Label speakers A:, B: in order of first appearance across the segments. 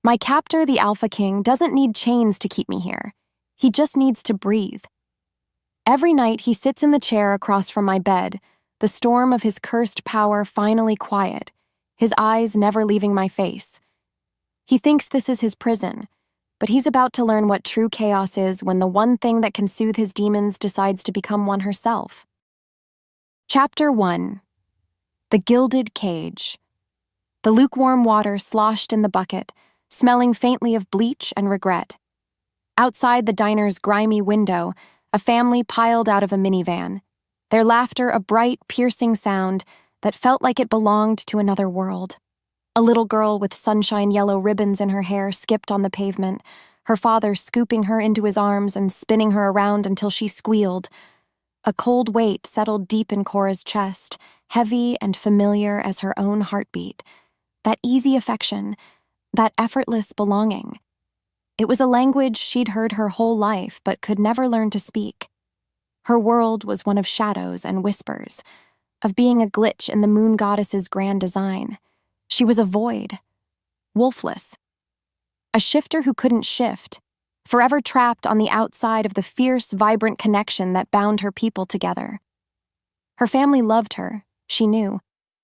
A: My captor, the Alpha King, doesn't need chains to keep me here. He just needs to breathe. Every night he sits in the chair across from my bed, the storm of his cursed power finally quiet, his eyes never leaving my face. He thinks this is his prison, but he's about to learn what true chaos is when the one thing that can soothe his demons decides to become one herself. Chapter 1. The Gilded Cage. The lukewarm water sloshed in the bucket, smelling faintly of bleach and regret. Outside the diner's grimy window, a family piled out of a minivan, their laughter a bright, piercing sound that felt like it belonged to another world. A little girl with sunshine yellow ribbons in her hair skipped on the pavement, her father scooping her into his arms and spinning her around until she squealed. A cold weight settled deep in Cora's chest, heavy and familiar as her own heartbeat. That easy affection, that effortless belonging. It was a language she'd heard her whole life but could never learn to speak. Her world was one of shadows and whispers, of being a glitch in the moon goddess's grand design. She was a void, wolfless, a shifter who couldn't shift, forever trapped on the outside of the fierce, vibrant connection that bound her people together. Her family loved her, she knew,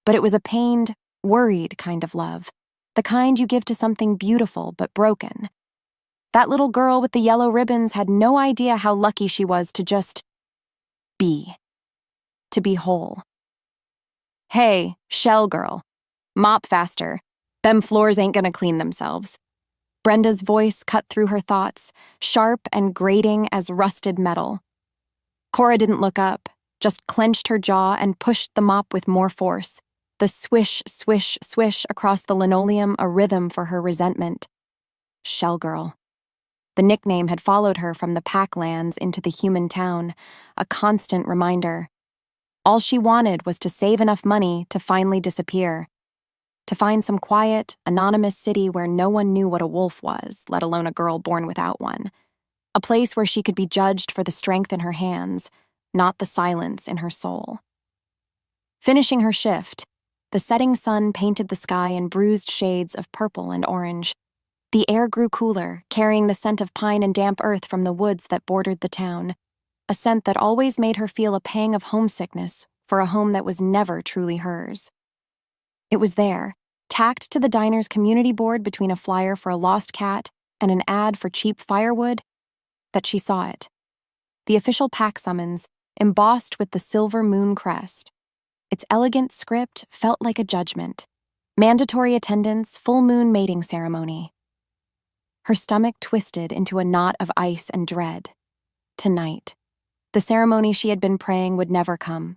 A: but it was a pained, worried kind of love, the kind you give to something beautiful but broken. That little girl with the yellow ribbons had no idea how lucky she was to just be, to be whole. Hey, shell girl, mop faster. Them floors ain't gonna clean themselves. Brenda's voice cut through her thoughts, sharp and grating as rusted metal. Cora didn't look up, just clenched her jaw and pushed the mop with more force, the swish, swish, swish across the linoleum a rhythm for her resentment. Shell girl. The nickname had followed her from the Packlands into the human town, a constant reminder. All she wanted was to save enough money to finally disappear, to find some quiet, anonymous city where no one knew what a wolf was, let alone a girl born without one. A place where she could be judged for the strength in her hands, not the silence in her soul. Finishing her shift, the setting sun painted the sky in bruised shades of purple and orange. The air grew cooler, carrying the scent of pine and damp earth from the woods that bordered the town, a scent that always made her feel a pang of homesickness for a home that was never truly hers. It was there, tacked to the diner's community board between a flyer for a lost cat and an ad for cheap firewood, that she saw it. The official pack summons, embossed with the silver moon crest. Its elegant script felt like a judgment. Mandatory attendance, full moon mating ceremony. Her stomach twisted into a knot of ice and dread. Tonight. The ceremony she had been praying would never come.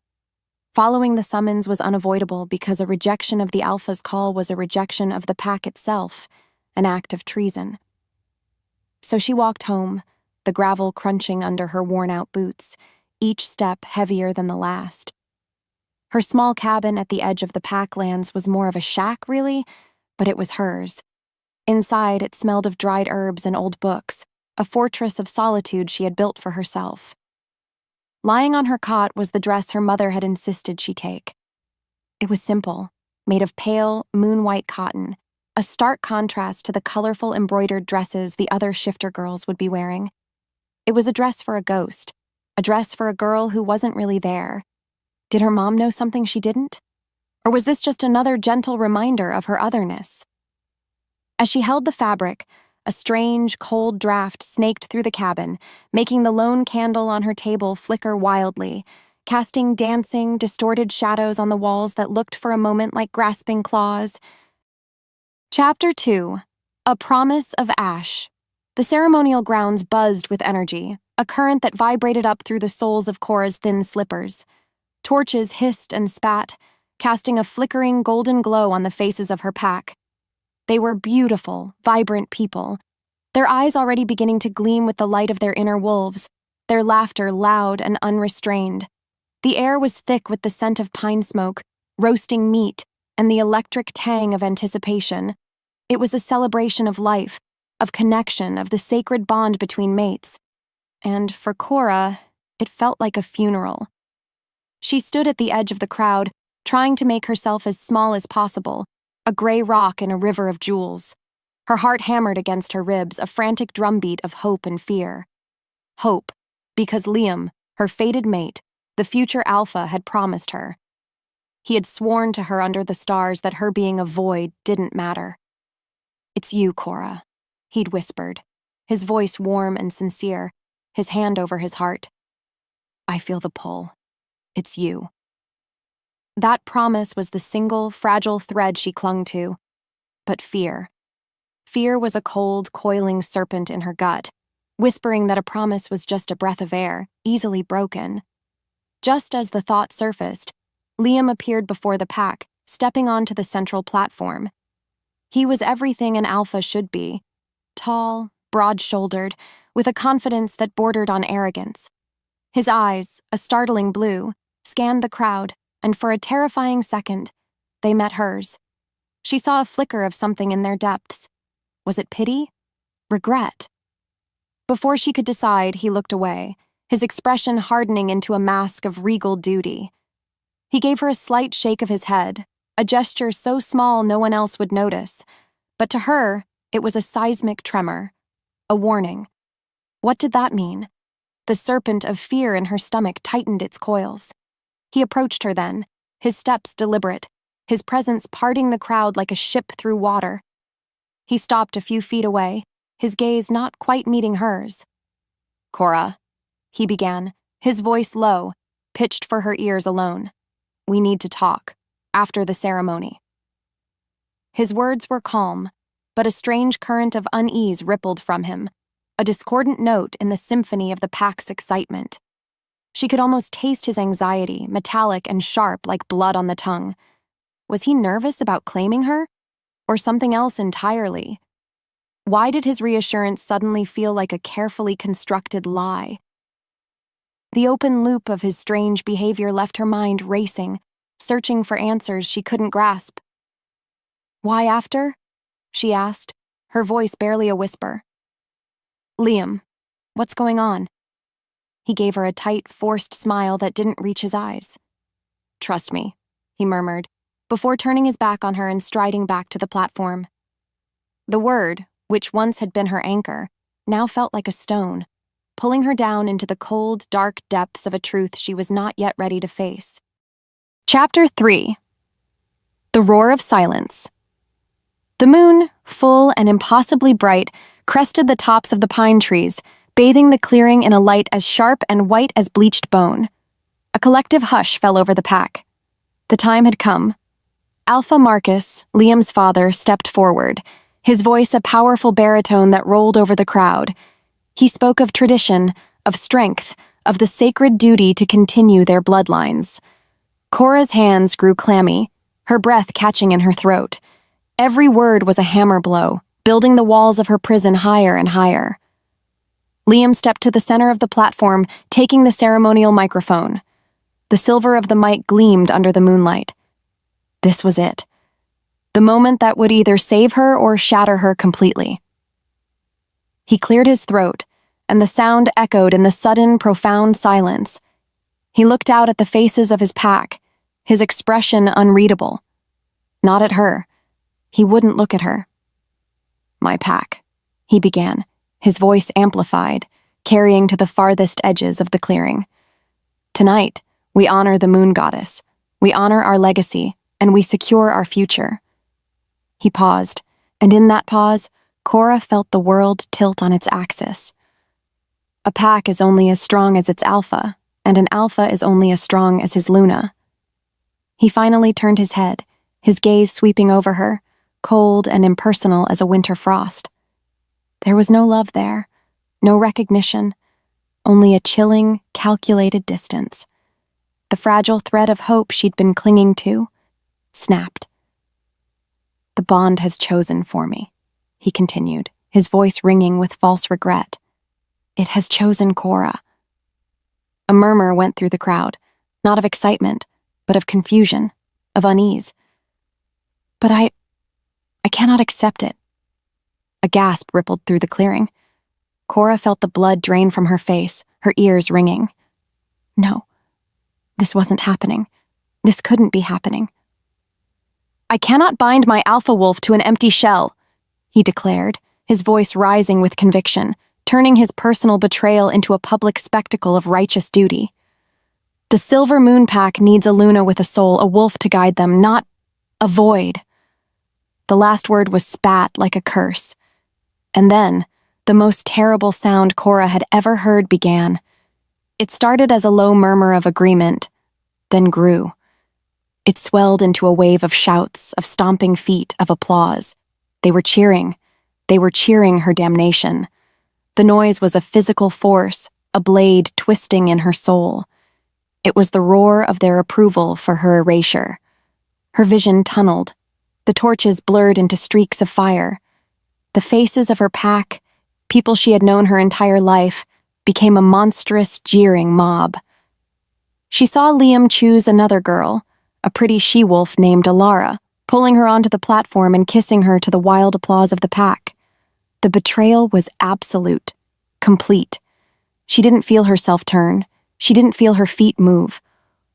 A: Following the summons was unavoidable because a rejection of the Alpha's call was a rejection of the pack itself, an act of treason. So she walked home, the gravel crunching under her worn-out boots, each step heavier than the last. Her small cabin at the edge of the Packlands was more of a shack, really, but it was hers. Inside, it smelled of dried herbs and old books, a fortress of solitude she had built for herself. Lying on her cot was the dress her mother had insisted she take. It was simple, made of pale, moon-white cotton, a stark contrast to the colorful embroidered dresses the other shifter girls would be wearing. It was a dress for a ghost, a dress for a girl who wasn't really there. Did her mom know something she didn't? Or was this just another gentle reminder of her otherness? As she held the fabric, a strange, cold draft snaked through the cabin, making the lone candle on her table flicker wildly, casting dancing, distorted shadows on the walls that looked for a moment like grasping claws. Chapter 2. A Promise of Ash. The ceremonial grounds buzzed with energy, a current that vibrated up through the soles of Cora's thin slippers. Torches hissed and spat, casting a flickering golden glow on the faces of her pack. They were beautiful, vibrant people, their eyes already beginning to gleam with the light of their inner wolves, their laughter loud and unrestrained. The air was thick with the scent of pine smoke, roasting meat, and the electric tang of anticipation. It was a celebration of life, of connection, of the sacred bond between mates. And for Cora, it felt like a funeral. She stood at the edge of the crowd, trying to make herself as small as possible, a gray rock in a river of jewels. Her heart hammered against her ribs, a frantic drumbeat of hope and fear. Hope, because Liam, her fated mate, the future alpha, had promised her. He had sworn to her under the stars that her being a void didn't matter. "It's you, Cora," he'd whispered, his voice warm and sincere, his hand over his heart. "I feel the pull. It's you." That promise was the single, fragile thread she clung to. But fear. Fear was a cold, coiling serpent in her gut, whispering that a promise was just a breath of air, easily broken. Just as the thought surfaced, Liam appeared before the pack, stepping onto the central platform. He was everything an alpha should be: tall, broad-shouldered, with a confidence that bordered on arrogance. His eyes, a startling blue, scanned the crowd, and for a terrifying second, they met hers. She saw a flicker of something in their depths. Was it pity? Regret? Before she could decide, he looked away, his expression hardening into a mask of regal duty. He gave her a slight shake of his head, a gesture so small no one else would notice, but to her, it was a seismic tremor, a warning. What did that mean? The serpent of fear in her stomach tightened its coils. He approached her then, his steps deliberate, his presence parting the crowd like a ship through water. He stopped a few feet away, his gaze not quite meeting hers. "Cora," he began, his voice low, pitched for her ears alone. "We need to talk, after the ceremony." His words were calm, but a strange current of unease rippled from him, a discordant note in the symphony of the pack's excitement. She could almost taste his anxiety, metallic and sharp like blood on the tongue. Was he nervous about claiming her? Or something else entirely? Why did his reassurance suddenly feel like a carefully constructed lie? The open loop of his strange behavior left her mind racing, searching for answers she couldn't grasp. "Why after?" she asked, her voice barely a whisper. "Liam, what's going on?" He gave her a tight, forced smile that didn't reach his eyes. "Trust me," he murmured, before turning his back on her and striding back to the platform. The word, which once had been her anchor, now felt like a stone, pulling her down into the cold, dark depths of a truth she was not yet ready to face. Chapter 3. The Roar of Silence. The moon, full and impossibly bright, crested the tops of the pine trees, bathing the clearing in a light as sharp and white as bleached bone. A collective hush fell over the pack. The time had come. Alpha Marcus, Liam's father, stepped forward, his voice a powerful baritone that rolled over the crowd. He spoke of tradition, of strength, of the sacred duty to continue their bloodlines. Cora's hands grew clammy, her breath catching in her throat. Every word was a hammer blow, building the walls of her prison higher and higher. Liam stepped to the center of the platform, taking the ceremonial microphone. The silver of the mic gleamed under the moonlight. This was it. The moment that would either save her or shatter her completely. He cleared his throat, and the sound echoed in the sudden, profound silence. He looked out at the faces of his pack, his expression unreadable. Not at her. He wouldn't look at her. "My pack," he began, his voice amplified, carrying to the farthest edges of the clearing. "Tonight, we honor the moon goddess. We honor our legacy, and we secure our future." He paused, and in that pause, Cora felt the world tilt on its axis. A pack is only as strong as its alpha, and an alpha is only as strong as his Luna. He finally turned his head, his gaze sweeping over her, cold and impersonal as a winter frost. There was no love there, no recognition, only a chilling, calculated distance. The fragile thread of hope she'd been clinging to snapped. "The bond has chosen for me," he continued, his voice ringing with false regret. "It has chosen Cora." A murmur went through the crowd, not of excitement, but of confusion, of unease. "But I cannot accept it." A gasp rippled through the clearing. Cora felt the blood drain from her face, her ears ringing. No, this wasn't happening. This couldn't be happening. "I cannot bind my alpha wolf to an empty shell," he declared, his voice rising with conviction, turning his personal betrayal into a public spectacle of righteous duty. The Silver Moon Pack needs a Luna with a soul, a wolf to guide them, not a void. The last word was spat like a curse. And then, the most terrible sound Cora had ever heard began. It started as a low murmur of agreement, then grew. It swelled into a wave of shouts, of stomping feet, of applause. They were cheering. They were cheering her damnation. The noise was a physical force, a blade twisting in her soul. It was the roar of their approval for her erasure. Her vision tunneled. The torches blurred into streaks of fire. The faces of her pack, people she had known her entire life, became a monstrous, jeering mob. She saw Liam choose another girl, a pretty she-wolf named Alara, pulling her onto the platform and kissing her to the wild applause of the pack. The betrayal was absolute, complete. She didn't feel herself turn. She didn't feel her feet move.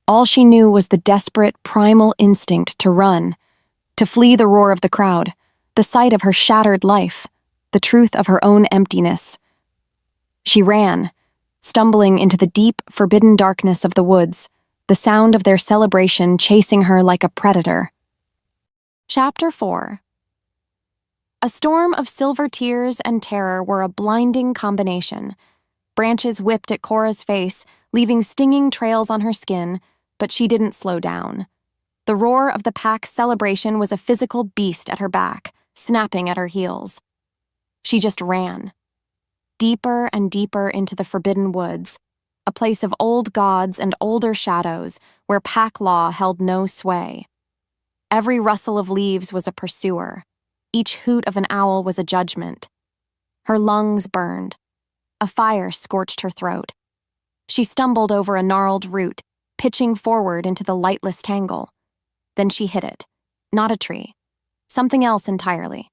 A: All she knew was the desperate, primal instinct to run, to flee the roar of the crowd, the sight of her shattered life, the truth of her own emptiness. She ran, stumbling into the deep, forbidden darkness of the woods, the sound of their celebration chasing her like a predator. Chapter 4. A storm of silver tears and terror were a blinding combination. Branches whipped at Cora's face, leaving stinging trails on her skin, but she didn't slow down. The roar of the pack's celebration was a physical beast at her back, snapping at her heels. She just ran. Deeper and deeper into the forbidden woods, a place of old gods and older shadows where pack law held no sway. Every rustle of leaves was a pursuer. Each hoot of an owl was a judgment. Her lungs burned. A fire scorched her throat. She stumbled over a gnarled root, pitching forward into the lightless tangle. Then she hit it. Not a tree. Something else entirely.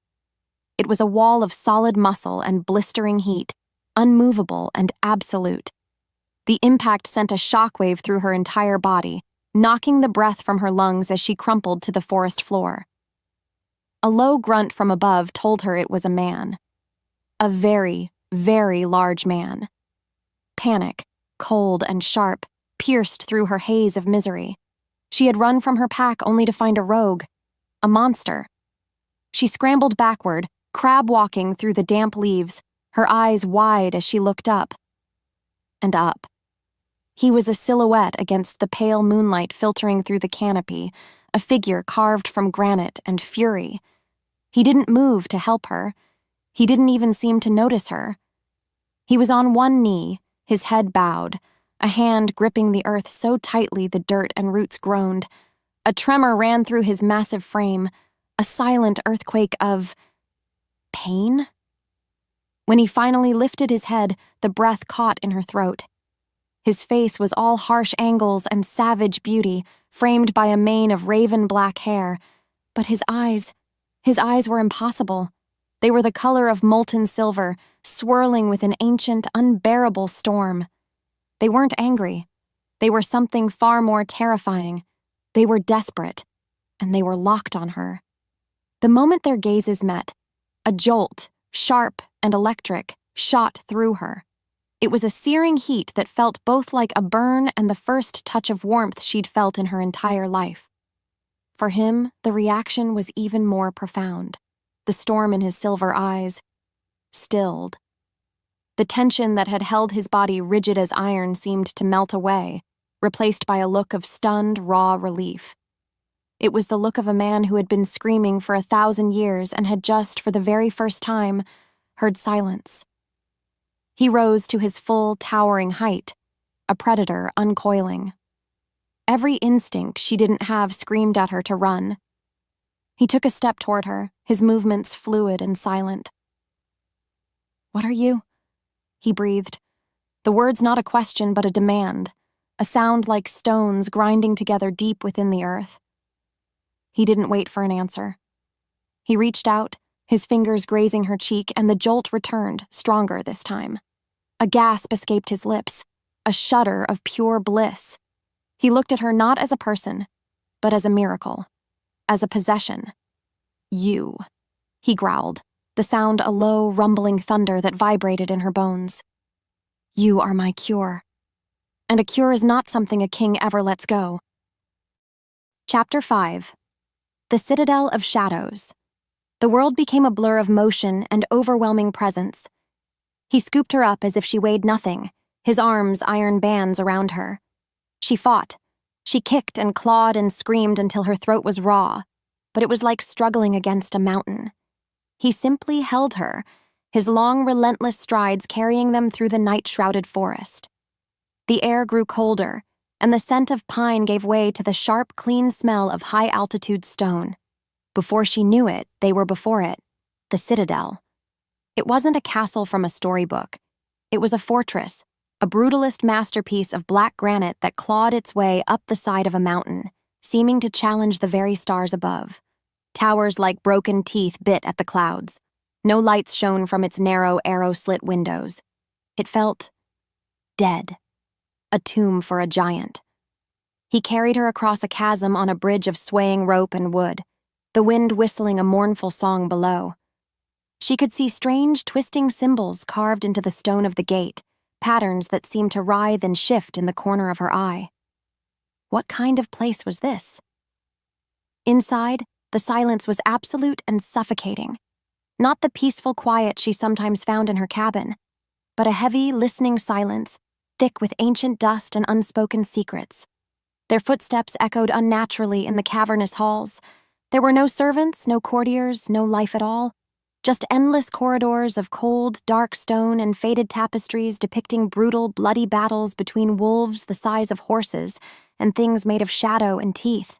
A: It was a wall of solid muscle and blistering heat, unmovable and absolute. The impact sent a shockwave through her entire body, knocking the breath from her lungs as she crumpled to the forest floor. A low grunt from above told her it was a man. A very, very large man. Panic, cold and sharp, pierced through her haze of misery. She had run from her pack only to find a rogue, a monster. She scrambled backward, crab-walking through the damp leaves, her eyes wide as she looked up. And up. He was a silhouette against the pale moonlight filtering through the canopy, a figure carved from granite and fury. He didn't move to help her. He didn't even seem to notice her. He was on one knee, his head bowed, a hand gripping the earth so tightly the dirt and roots groaned. A tremor ran through his massive frame, a silent earthquake of pain. When he finally lifted his head, the breath caught in her throat. His face was all harsh angles and savage beauty, framed by a mane of raven black hair. But his eyes were impossible. They were the color of molten silver, swirling with an ancient, unbearable storm. They weren't angry. They were something far more terrifying. They were desperate, and they were locked on her. The moment their gazes met, a jolt, sharp and electric, shot through her. It was a searing heat that felt both like a burn and the first touch of warmth she'd felt in her entire life. For him, the reaction was even more profound. The storm in his silver eyes stilled. The tension that had held his body rigid as iron seemed to melt away, replaced by a look of stunned, raw relief. It was the look of a man who had been screaming for 1,000 years and had just, for the very first time, heard silence. He rose to his full, towering height, a predator uncoiling. Every instinct she didn't have screamed at her to run. He took a step toward her, his movements fluid and silent. "What are you?" he breathed. The words not a question but a demand, a sound like stones grinding together deep within the earth. He didn't wait for an answer. He reached out, his fingers grazing her cheek, and the jolt returned, stronger this time. A gasp escaped his lips, a shudder of pure bliss. He looked at her not as a person, but as a miracle, as a possession. "You," he growled. the sound a low, rumbling thunder that vibrated in her bones. You are my cure. And a cure is not something a king ever lets go. Chapter 5. The Citadel of Shadows. The world became a blur of motion and overwhelming presence. He scooped her up as if she weighed nothing, his arms iron bands around her. She fought. She kicked and clawed and screamed until her throat was raw, but it was like struggling against a mountain. He simply held her, his long, relentless strides carrying them through the night-shrouded forest. The air grew colder, and the scent of pine gave way to the sharp, clean smell of high-altitude stone. Before she knew it, they were before it, the Citadel. It wasn't a castle from a storybook. It was a fortress, a brutalist masterpiece of black granite that clawed its way up the side of a mountain, seeming to challenge the very stars above. Towers like broken teeth bit at the clouds. No lights shone from its narrow, arrow-slit windows. It felt dead. A tomb for a giant. He carried her across a chasm on a bridge of swaying rope and wood, the wind whistling a mournful song below. She could see strange, twisting symbols carved into the stone of the gate, patterns that seemed to writhe and shift in the corner of her eye. What kind of place was this? Inside, the silence was absolute and suffocating. Not the peaceful quiet she sometimes found in her cabin, but a heavy, listening silence, thick with ancient dust and unspoken secrets. Their footsteps echoed unnaturally in the cavernous halls. There were no servants, no courtiers, no life at all. Just endless corridors of cold, dark stone and faded tapestries depicting brutal, bloody battles between wolves the size of horses and things made of shadow and teeth.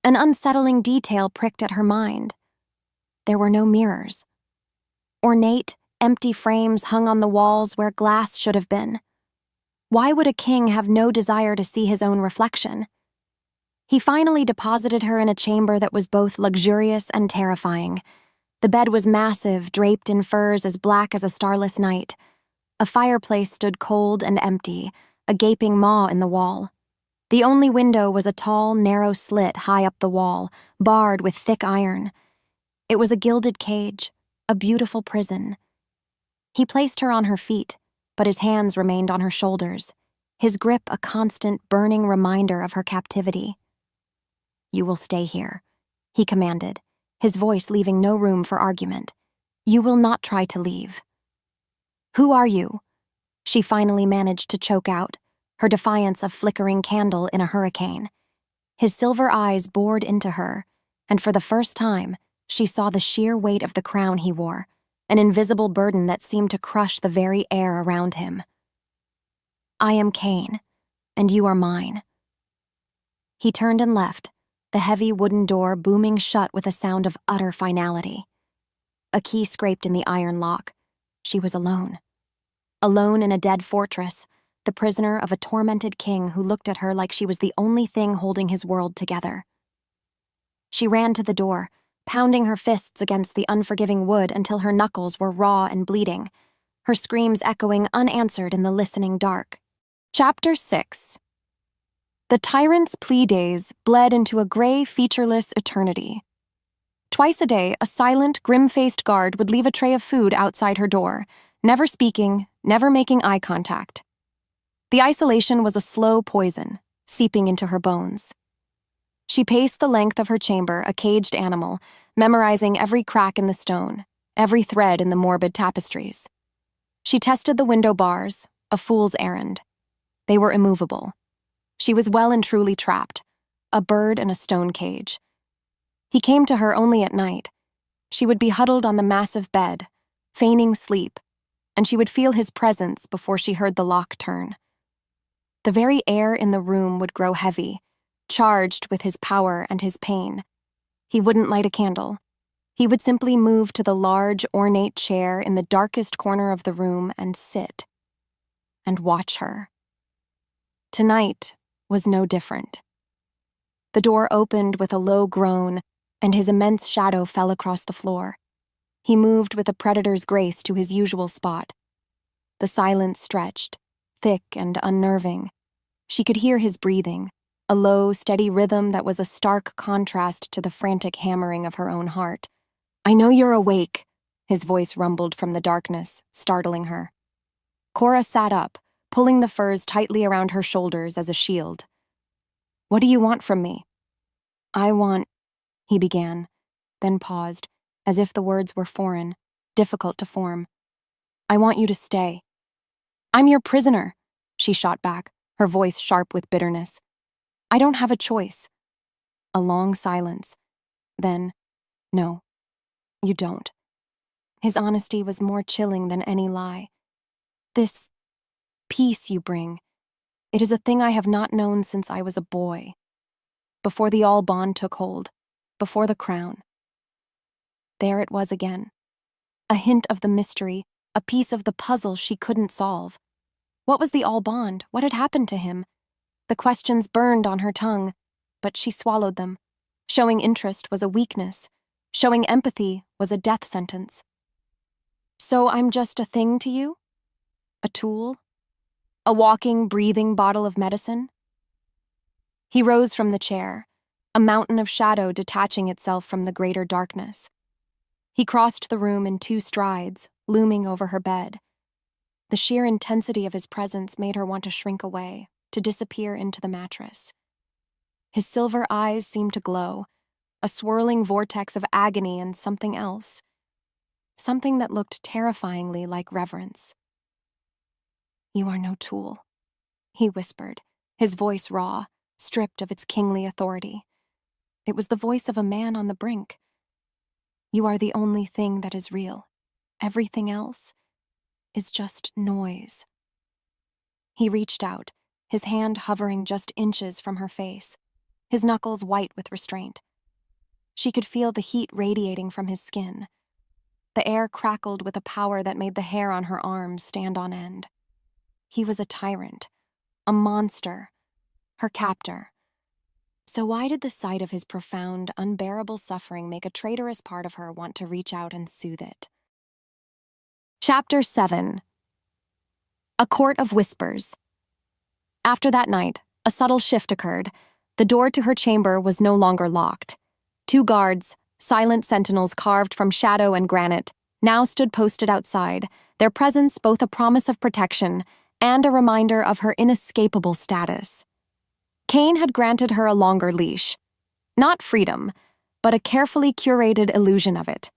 A: An unsettling detail pricked at her mind. There were no mirrors. Ornate, empty frames hung on the walls where glass should have been. Why would a king have no desire to see his own reflection? He finally deposited her in a chamber that was both luxurious and terrifying. The bed was massive, draped in furs as black as a starless night. A fireplace stood cold and empty, a gaping maw in the wall. The only window was a tall, narrow slit high up the wall, barred with thick iron. It was a gilded cage, a beautiful prison. He placed her on her feet, but his hands remained on her shoulders, his grip a constant, burning reminder of her captivity. "You will stay here," he commanded, his voice leaving no room for argument. "You will not try to leave." "Who are you?" she finally managed to choke out, her defiance a flickering candle in a hurricane. His silver eyes bored into her, and for the first time, she saw the sheer weight of the crown he wore, an invisible burden that seemed to crush the very air around him. "I am Cain, and you are mine." He turned and left, the heavy wooden door booming shut with a sound of utter finality. A key scraped in the iron lock. She was alone. Alone in a dead fortress, the prisoner of a tormented king who looked at her like she was the only thing holding his world together. She ran to the door, pounding her fists against the unforgiving wood until her knuckles were raw and bleeding, her screams echoing unanswered in the listening dark. Chapter 6. The tyrant's plea days bled into a gray, featureless eternity. Twice a day, a silent, grim-faced guard would leave a tray of food outside her door, never speaking, never making eye contact. The isolation was a slow poison, seeping into her bones. She paced the length of her chamber, a caged animal, memorizing every crack in the stone, every thread in the morbid tapestries. She tested the window bars, a fool's errand. They were immovable. She was well and truly trapped, a bird in a stone cage. He came to her only at night. She would be huddled on the massive bed, feigning sleep, and she would feel his presence before she heard the lock turn. The very air in the room would grow heavy, charged with his power and his pain. He wouldn't light a candle. He would simply move to the large, ornate chair in the darkest corner of the room and sit and watch her. Tonight was no different. The door opened with a low groan, and his immense shadow fell across the floor. He moved with a predator's grace to his usual spot. The silence stretched, thick and unnerving. She could hear his breathing, a low, steady rhythm that was a stark contrast to the frantic hammering of her own heart. "I know you're awake," His voice rumbled from the darkness, startling her. Cora sat up, pulling the furs tightly around her shoulders as a shield. "What do you want from me?" "I want," he began, then paused, as if the words were foreign, difficult to form. "I want you to stay." "I'm your prisoner," she shot back, her voice sharp with bitterness. "I don't have a choice." A long silence. Then, "No, you don't." His honesty was more chilling than any lie. "This peace you bring, it is a thing I have not known since I was a boy. Before the All Bond took hold, before the crown." There it was again. A hint of the mystery, a piece of the puzzle she couldn't solve. What was the All Bond? What had happened to him? The questions burned on her tongue, but she swallowed them. Showing interest was a weakness. Showing empathy was a death sentence. "So I'm just a thing to you? A tool? A walking, breathing bottle of medicine?" He rose from the chair, a mountain of shadow detaching itself from the greater darkness. He crossed the room in 2 strides, looming over her bed. The sheer intensity of his presence made her want to shrink away, to disappear into the mattress. His silver eyes seemed to glow, a swirling vortex of agony and something else. Something that looked terrifyingly like reverence. "You are no tool," he whispered, his voice raw, stripped of its kingly authority. It was the voice of a man on the brink. "You are the only thing that is real. Everything else is just noise." He reached out, his hand hovering just inches from her face, his knuckles white with restraint. She could feel the heat radiating from his skin. The air crackled with a power that made the hair on her arms stand on end. He was a tyrant, a monster, her captor. So why did the sight of his profound, unbearable suffering make a traitorous part of her want to reach out and soothe it? Chapter 7. A Court of Whispers. After that night, a subtle shift occurred. The door to her chamber was no longer locked. 2 guards, silent sentinels carved from shadow and granite, now stood posted outside, their presence both a promise of protection and a reminder of her inescapable status. Cain had granted her a longer leash. Not freedom, but a carefully curated illusion of it.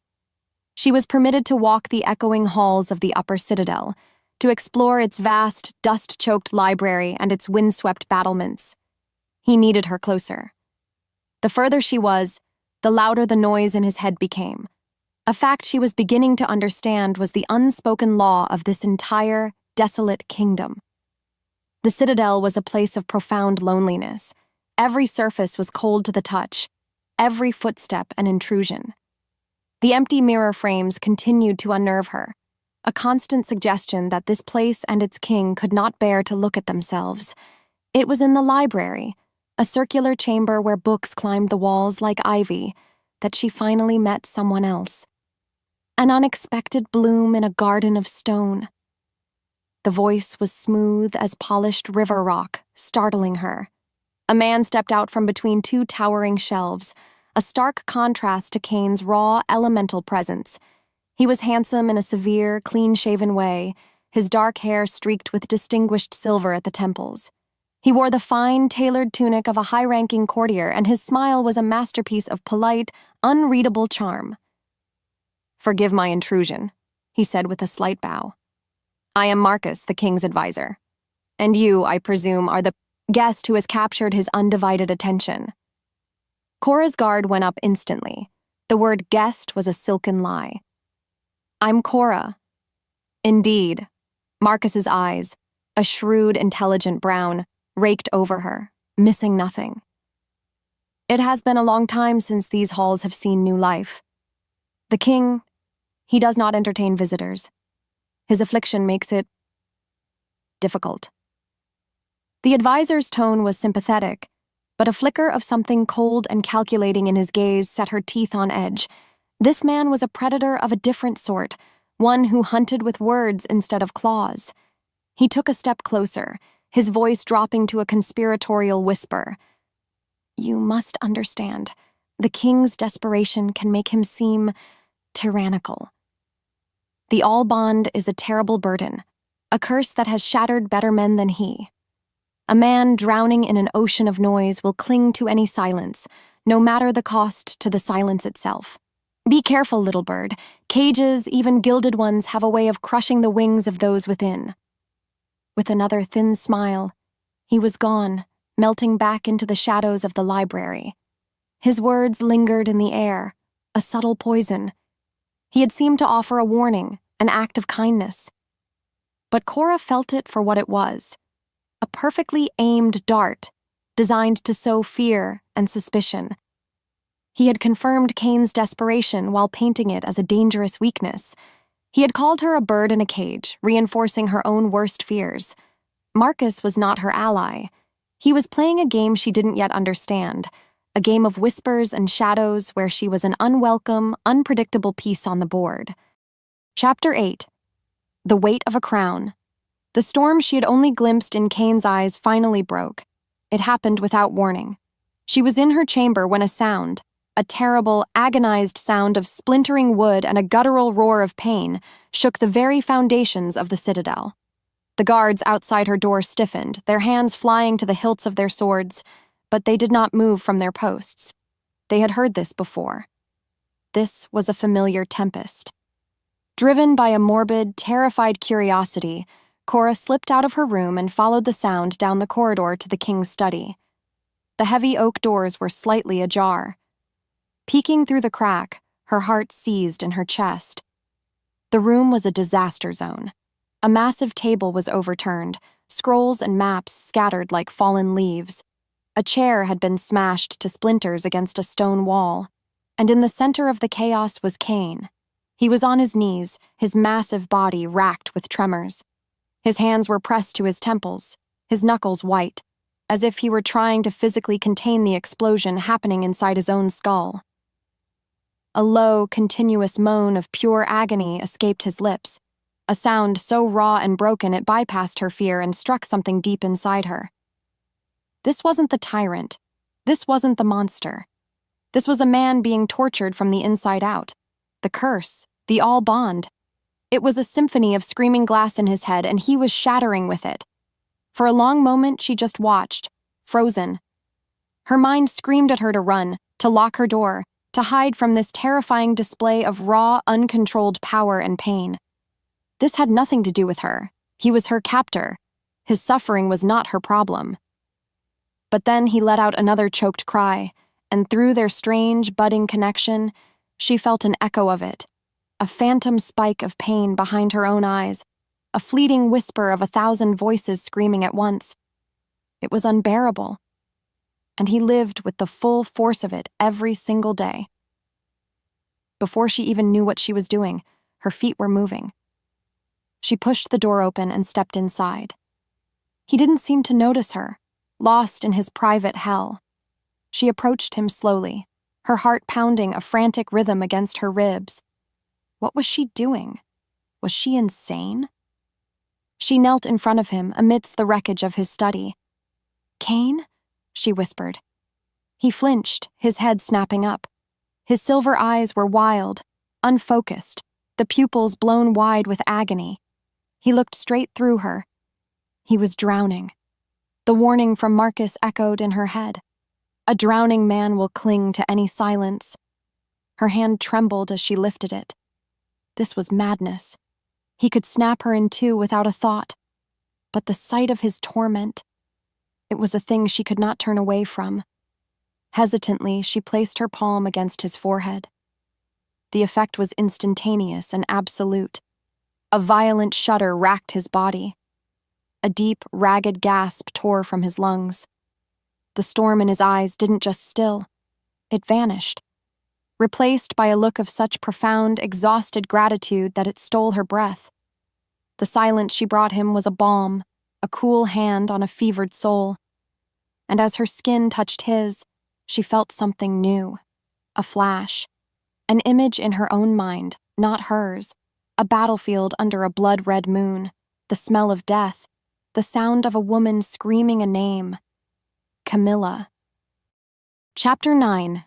A: She was permitted to walk the echoing halls of the Upper Citadel, to explore its vast, dust-choked library and its windswept battlements. He needed her closer. The further she was, the louder the noise in his head became. A fact she was beginning to understand was the unspoken law of this entire, desolate kingdom. The Citadel was a place of profound loneliness. Every surface was cold to the touch, every footstep an intrusion. The empty mirror frames continued to unnerve her, a constant suggestion that this place and its king could not bear to look at themselves. It was in the library, a circular chamber where books climbed the walls like ivy, that she finally met someone else. An unexpected bloom in a garden of stone. The voice was smooth as polished river rock, startling her. A man stepped out from between 2 towering shelves, a stark contrast to Cain's raw, elemental presence. He was handsome in a severe, clean-shaven way, his dark hair streaked with distinguished silver at the temples. He wore the fine, tailored tunic of a high-ranking courtier, and his smile was a masterpiece of polite, unreadable charm. "Forgive my intrusion," he said with a slight bow. "I am Marcus, the king's advisor. And you, I presume, are the guest who has captured his undivided attention." Cora's guard went up instantly. The word guest was a silken lie. "I'm Cora." Indeed. Marcus's eyes, a shrewd, intelligent brown, raked over her, missing nothing. "It has been a long time since these halls have seen new life. The king, he does not entertain visitors. His affliction makes it difficult." The advisor's tone was sympathetic, but a flicker of something cold and calculating in his gaze set her teeth on edge. This man was a predator of a different sort, one who hunted with words instead of claws. He took a step closer, his voice dropping to a conspiratorial whisper. "You must understand, the king's desperation can make him seem tyrannical. The all bond is a terrible burden, a curse that has shattered better men than he. A man drowning in an ocean of noise will cling to any silence, no matter the cost to the silence itself. Be careful, little bird. Cages, even gilded ones, have a way of crushing the wings of those within. With another thin smile, he was gone, melting back into the shadows of the library. His words lingered in the air, a subtle poison. He had seemed to offer a warning, an act of kindness. But Cora felt it for what it was, a perfectly aimed dart, designed to sow fear and suspicion. He had confirmed Kane's desperation while painting it as a dangerous weakness. He had called her a bird in a cage, reinforcing her own worst fears. Marcus was not her ally. He was playing a game she didn't yet understand, a game of whispers and shadows where she was an unwelcome, unpredictable piece on the board. Chapter 8. The Weight of a Crown. The storm she had only glimpsed in Kane's eyes finally broke. It happened without warning. She was in her chamber when a sound, a terrible, agonized sound of splintering wood and a guttural roar of pain, shook the very foundations of the citadel. The guards outside her door stiffened, their hands flying to the hilts of their swords, but they did not move from their posts. They had heard this before. This was a familiar tempest. Driven by a morbid, terrified curiosity, Cora slipped out of her room and followed the sound down the corridor to the king's study. The heavy oak doors were slightly ajar. Peeking through the crack, her heart seized in her chest. The room was a disaster zone. A massive table was overturned, scrolls and maps scattered like fallen leaves. A chair had been smashed to splinters against a stone wall, and in the center of the chaos was Kane. He was on his knees, his massive body racked with tremors. His hands were pressed to his temples, his knuckles white, as if he were trying to physically contain the explosion happening inside his own skull. A low, continuous moan of pure agony escaped his lips, a sound so raw and broken it bypassed her fear and struck something deep inside her. This wasn't the tyrant. This wasn't the monster. This was a man being tortured from the inside out. The curse, the all bond. It was a symphony of screaming glass in his head, and he was shattering with it. For a long moment, she just watched, frozen. Her mind screamed at her to run, to lock her door, to hide from this terrifying display of raw, uncontrolled power and pain. This had nothing to do with her. He was her captor. His suffering was not her problem. But then he let out another choked cry, and through their strange, budding connection, she felt an echo of it, a phantom spike of pain behind her own eyes, a fleeting whisper of 1,000 voices screaming at once. It was unbearable, and he lived with the full force of it every single day. Before she even knew what she was doing, her feet were moving. She pushed the door open and stepped inside. He didn't seem to notice her, lost in his private hell. She approached him slowly, her heart pounding a frantic rhythm against her ribs. What was she doing? Was she insane? She knelt in front of him amidst the wreckage of his study. "Kane?" she whispered. He flinched, his head snapping up. His silver eyes were wild, unfocused, the pupils blown wide with agony. He looked straight through her. He was drowning. The warning from Marcus echoed in her head. A drowning man will cling to any silence. Her hand trembled as she lifted it. This was madness. He could snap her in two without a thought. But the sight of his torment, it was a thing she could not turn away from. Hesitantly, she placed her palm against his forehead. The effect was instantaneous and absolute. A violent shudder racked his body. A deep, ragged gasp tore from his lungs. The storm in his eyes didn't just still. It vanished, replaced by a look of such profound, exhausted gratitude that it stole her breath. The silence she brought him was a balm, a cool hand on a fevered soul. And as her skin touched his, she felt something new. A flash. An image in her own mind, not hers. A battlefield under a blood-red moon. The smell of death. The sound of a woman screaming a name. Camilla. Chapter 9.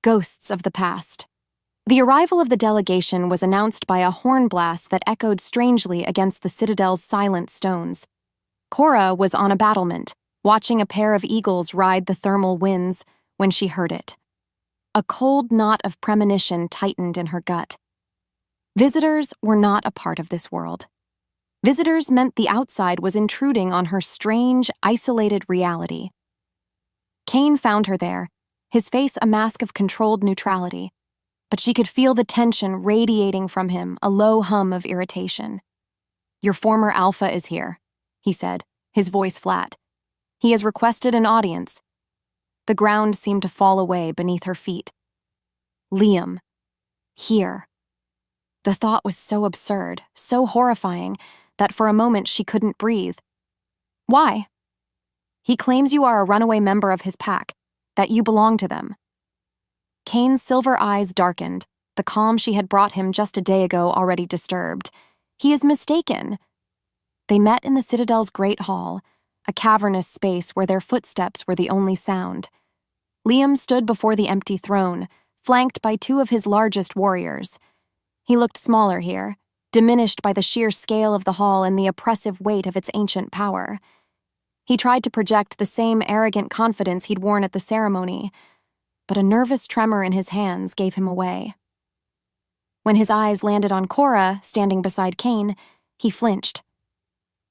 A: Ghosts of the Past. The arrival of the delegation was announced by a horn blast that echoed strangely against the citadel's silent stones. Cora was on a battlement, watching a pair of eagles ride the thermal winds, when she heard it. A cold knot of premonition tightened in her gut. Visitors were not a part of this world. Visitors meant the outside was intruding on her strange, isolated reality. Kane found her there, his face a mask of controlled neutrality, but she could feel the tension radiating from him, a low hum of irritation. "Your former alpha is here," he said, his voice flat. "He has requested an audience." The ground seemed to fall away beneath her feet. Liam. Here. The thought was so absurd, so horrifying, that for a moment she couldn't breathe. "Why?" "He claims you are a runaway member of his pack, that you belong to them." Kane's silver eyes darkened, the calm she had brought him just a day ago already disturbed. "He is mistaken." They met in the Citadel's great hall, a cavernous space where their footsteps were the only sound. Liam stood before the empty throne, flanked by two of his largest warriors. He looked smaller here, diminished by the sheer scale of the hall and the oppressive weight of its ancient power. He tried to project the same arrogant confidence he'd worn at the ceremony, but a nervous tremor in his hands gave him away. When his eyes landed on Cora, standing beside Kane, he flinched.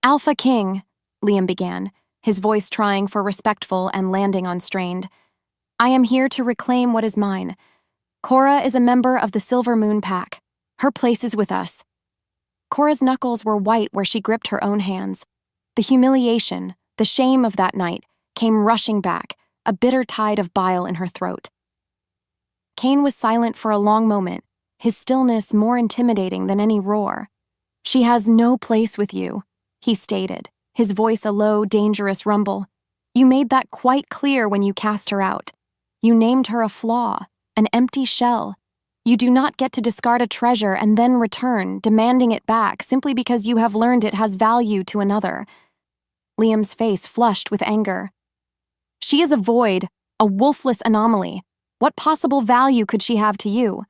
A: "Alpha King," Liam began, his voice trying for respectful and landing on strained. "I am here to reclaim what is mine. Cora is a member of the Silver Moon Pack. Her place is with us." Cora's knuckles were white where she gripped her own hands. The humiliation, the shame of that night, came rushing back, a bitter tide of bile in her throat. Kane was silent for a long moment, his stillness more intimidating than any roar. "She has no place with you," he stated, his voice a low, dangerous rumble. "You made that quite clear when you cast her out. You named her a flaw, an empty shell. You do not get to discard a treasure and then return, demanding it back simply because you have learned it has value to another." Liam's face flushed with anger. "She is a void, a wolfless anomaly. What possible value could she have to you?"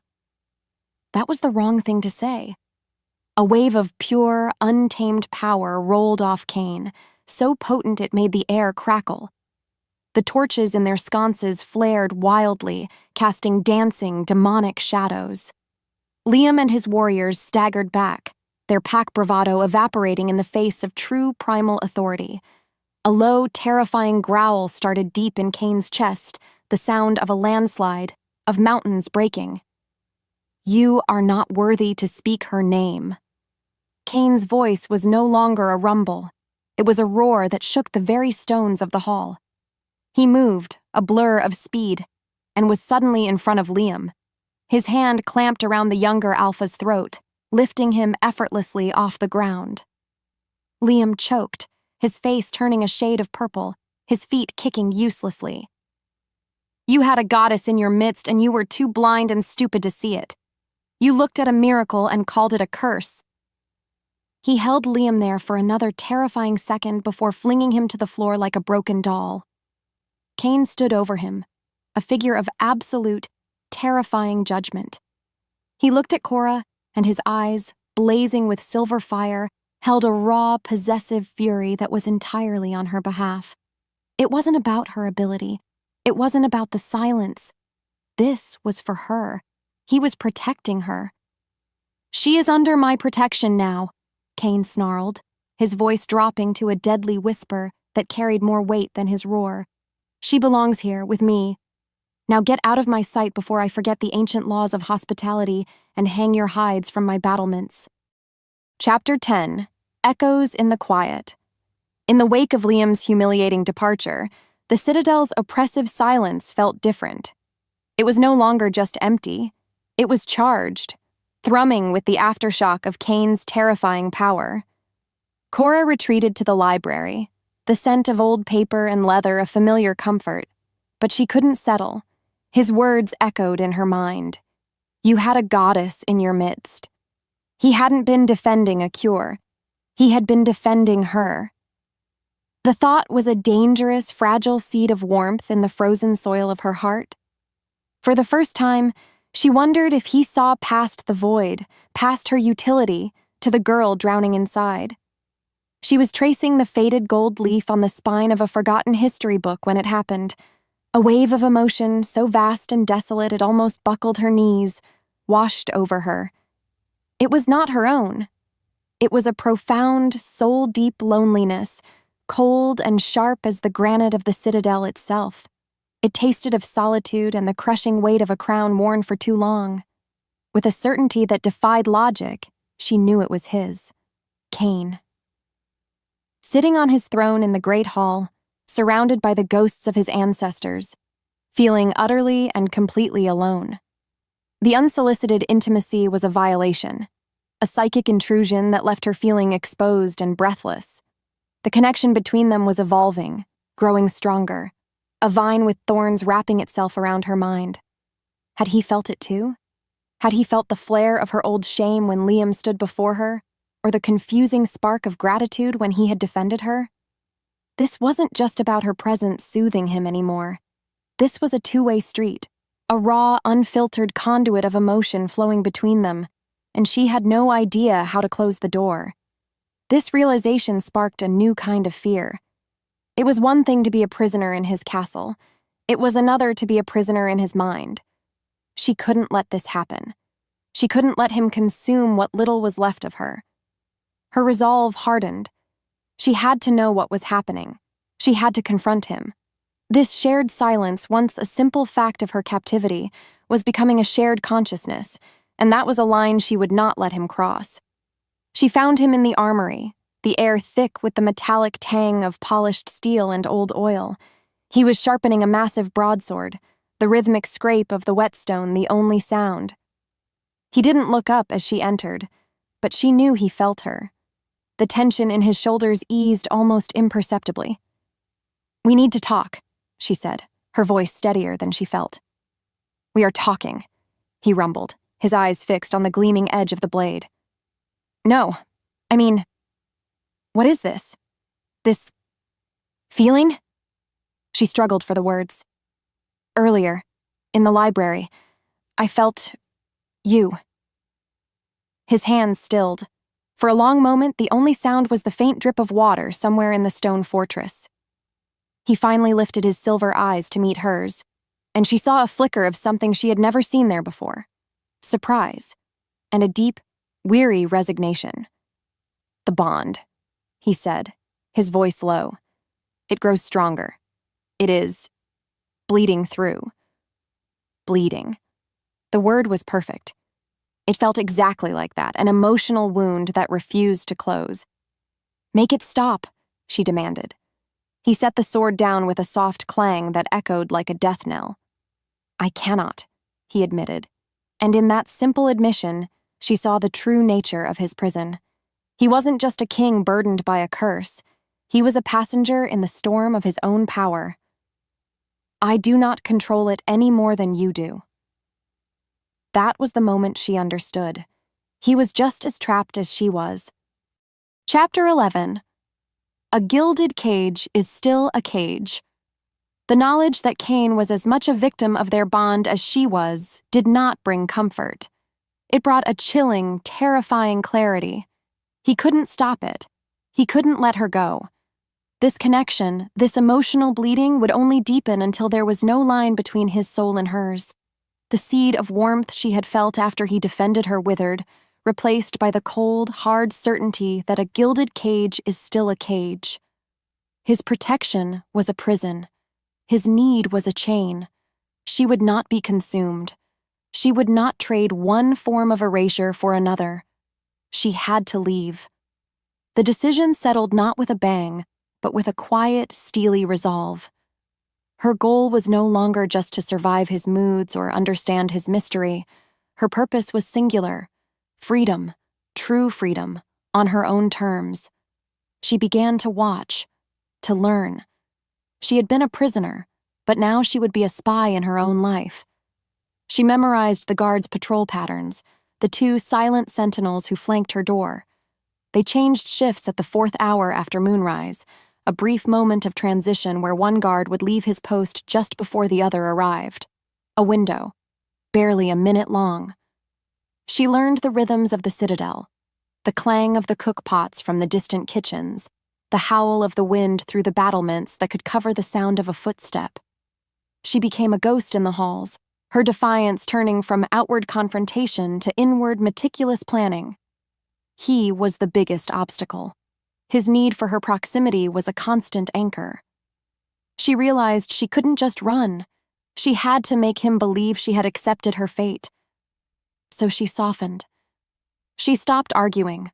A: That was the wrong thing to say. A wave of pure, untamed power rolled off Kane, so potent it made the air crackle. The torches in their sconces flared wildly, casting dancing, demonic shadows. Liam and his warriors staggered back, their pack bravado evaporating in the face of true primal authority. A low, terrifying growl started deep in Kane's chest, the sound of a landslide, of mountains breaking. "You are not worthy to speak her name." Kane's voice was no longer a rumble. It was a roar that shook the very stones of the hall. He moved, a blur of speed, and was suddenly in front of Liam. His hand clamped around the younger alpha's throat, lifting him effortlessly off the ground. Liam choked, his face turning a shade of purple, his feet kicking uselessly. "You had a goddess in your midst and you were too blind and stupid to see it. You looked at a miracle and called it a curse." He held Liam there for another terrifying second before flinging him to the floor like a broken doll. Kane stood over him, a figure of absolute, terrifying judgment. He looked at Cora, and his eyes, blazing with silver fire, held a raw, possessive fury that was entirely on her behalf. It wasn't about her ability. It wasn't about the silence. This was for her. He was protecting her. "She is under my protection now," Kane snarled, his voice dropping to a deadly whisper that carried more weight than his roar. "She belongs here, with me. Now get out of my sight before I forget the ancient laws of hospitality and hang your hides from my battlements." Chapter 10. Echoes in the Quiet. In the wake of Liam's humiliating departure, the Citadel's oppressive silence felt different. It was no longer just empty. It was charged, thrumming with the aftershock of Kane's terrifying power. Cora retreated to the library, the scent of old paper and leather a familiar comfort, but she couldn't settle. His words echoed in her mind. You had a goddess in your midst. He hadn't been defending a cure. He had been defending her. The thought was a dangerous, fragile seed of warmth in the frozen soil of her heart. For the first time, She wondered if he saw past the void, past her utility, to the girl drowning inside. She was tracing the faded gold leaf on the spine of a forgotten history book when it happened. A wave of emotion so vast and desolate it almost buckled her knees, washed over her. It was not her own. It was a profound, soul-deep loneliness, cold and sharp as the granite of the citadel itself. It tasted of solitude and the crushing weight of a crown worn for too long. With a certainty that defied logic, she knew it was his. Cain. Sitting on his throne in the great hall, surrounded by the ghosts of his ancestors, feeling utterly and completely alone. The unsolicited intimacy was a violation, a psychic intrusion that left her feeling exposed and breathless. The connection between them was evolving, growing stronger, a vine with thorns wrapping itself around her mind. Had he felt it too? Had he felt the flare of her old shame when Liam stood before her, or the confusing spark of gratitude when he had defended her? This wasn't just about her presence soothing him anymore. This was a two-way street, a raw, unfiltered conduit of emotion flowing between them, and she had no idea how to close the door. This realization sparked a new kind of fear. It was one thing to be a prisoner in his castle. It was another to be a prisoner in his mind. She couldn't let this happen. She couldn't let him consume what little was left of her. Her resolve hardened. She had to know what was happening. She had to confront him. This shared silence, once a simple fact of her captivity, was becoming a shared consciousness, and that was a line she would not let him cross. She found him in the armory, the air thick with the metallic tang of polished steel and old oil. He was sharpening a massive broadsword, the rhythmic scrape of the whetstone the only sound. He didn't look up as she entered, but she knew he felt her. The tension in his shoulders eased almost imperceptibly. "We need to talk," she said, her voice steadier than she felt. "We are talking," he rumbled, his eyes fixed on the gleaming edge of the blade. "No, I mean, what is this? This feeling?" She struggled for the words. "Earlier, in the library, I felt you." His hands stilled. For a long moment, the only sound was the faint drip of water somewhere in the stone fortress. He finally lifted his silver eyes to meet hers, and she saw a flicker of something she had never seen there before. Surprise, and a deep, weary resignation. "The bond," he said, his voice low. "It grows stronger. It is bleeding through." Bleeding. The word was perfect. It felt exactly like that, an emotional wound that refused to close. "Make it stop," she demanded. He set the sword down with a soft clang that echoed like a death knell. "I cannot," he admitted, and in that simple admission, she saw the true nature of his prison. He wasn't just a king burdened by a curse. He was a passenger in the storm of his own power. "I do not control it any more than you do." That was the moment she understood. He was just as trapped as she was. Chapter 11. A gilded cage is still a cage. The knowledge that Cain was as much a victim of their bond as she was did not bring comfort. It brought a chilling, terrifying clarity. He couldn't stop it. He couldn't let her go. This connection, this emotional bleeding would only deepen until there was no line between his soul and hers. The seed of warmth she had felt after he defended her withered, replaced by the cold, hard certainty that a gilded cage is still a cage. His protection was a prison. His need was a chain. She would not be consumed. She would not trade one form of erasure for another. She had to leave. The decision settled not with a bang, but with a quiet, steely resolve. Her goal was no longer just to survive his moods or understand his mystery. Her purpose was singular. Freedom, true freedom, on her own terms. She began to watch, to learn. She had been a prisoner, but now she would be a spy in her own life. She memorized the guards' patrol patterns, the 2 silent sentinels who flanked her door. They changed shifts at the 4th hour after moonrise, a brief moment of transition where one guard would leave his post just before the other arrived. A window. barely a minute long. She learned the rhythms of the citadel, the clang of the cookpots from the distant kitchens, the howl of the wind through the battlements that could cover the sound of a footstep. She became a ghost in the halls, her defiance turning from outward confrontation to inward meticulous planning. He was the biggest obstacle. His need for her proximity was a constant anchor. She realized she couldn't just run. She had to make him believe she had accepted her fate. So she softened. She stopped arguing,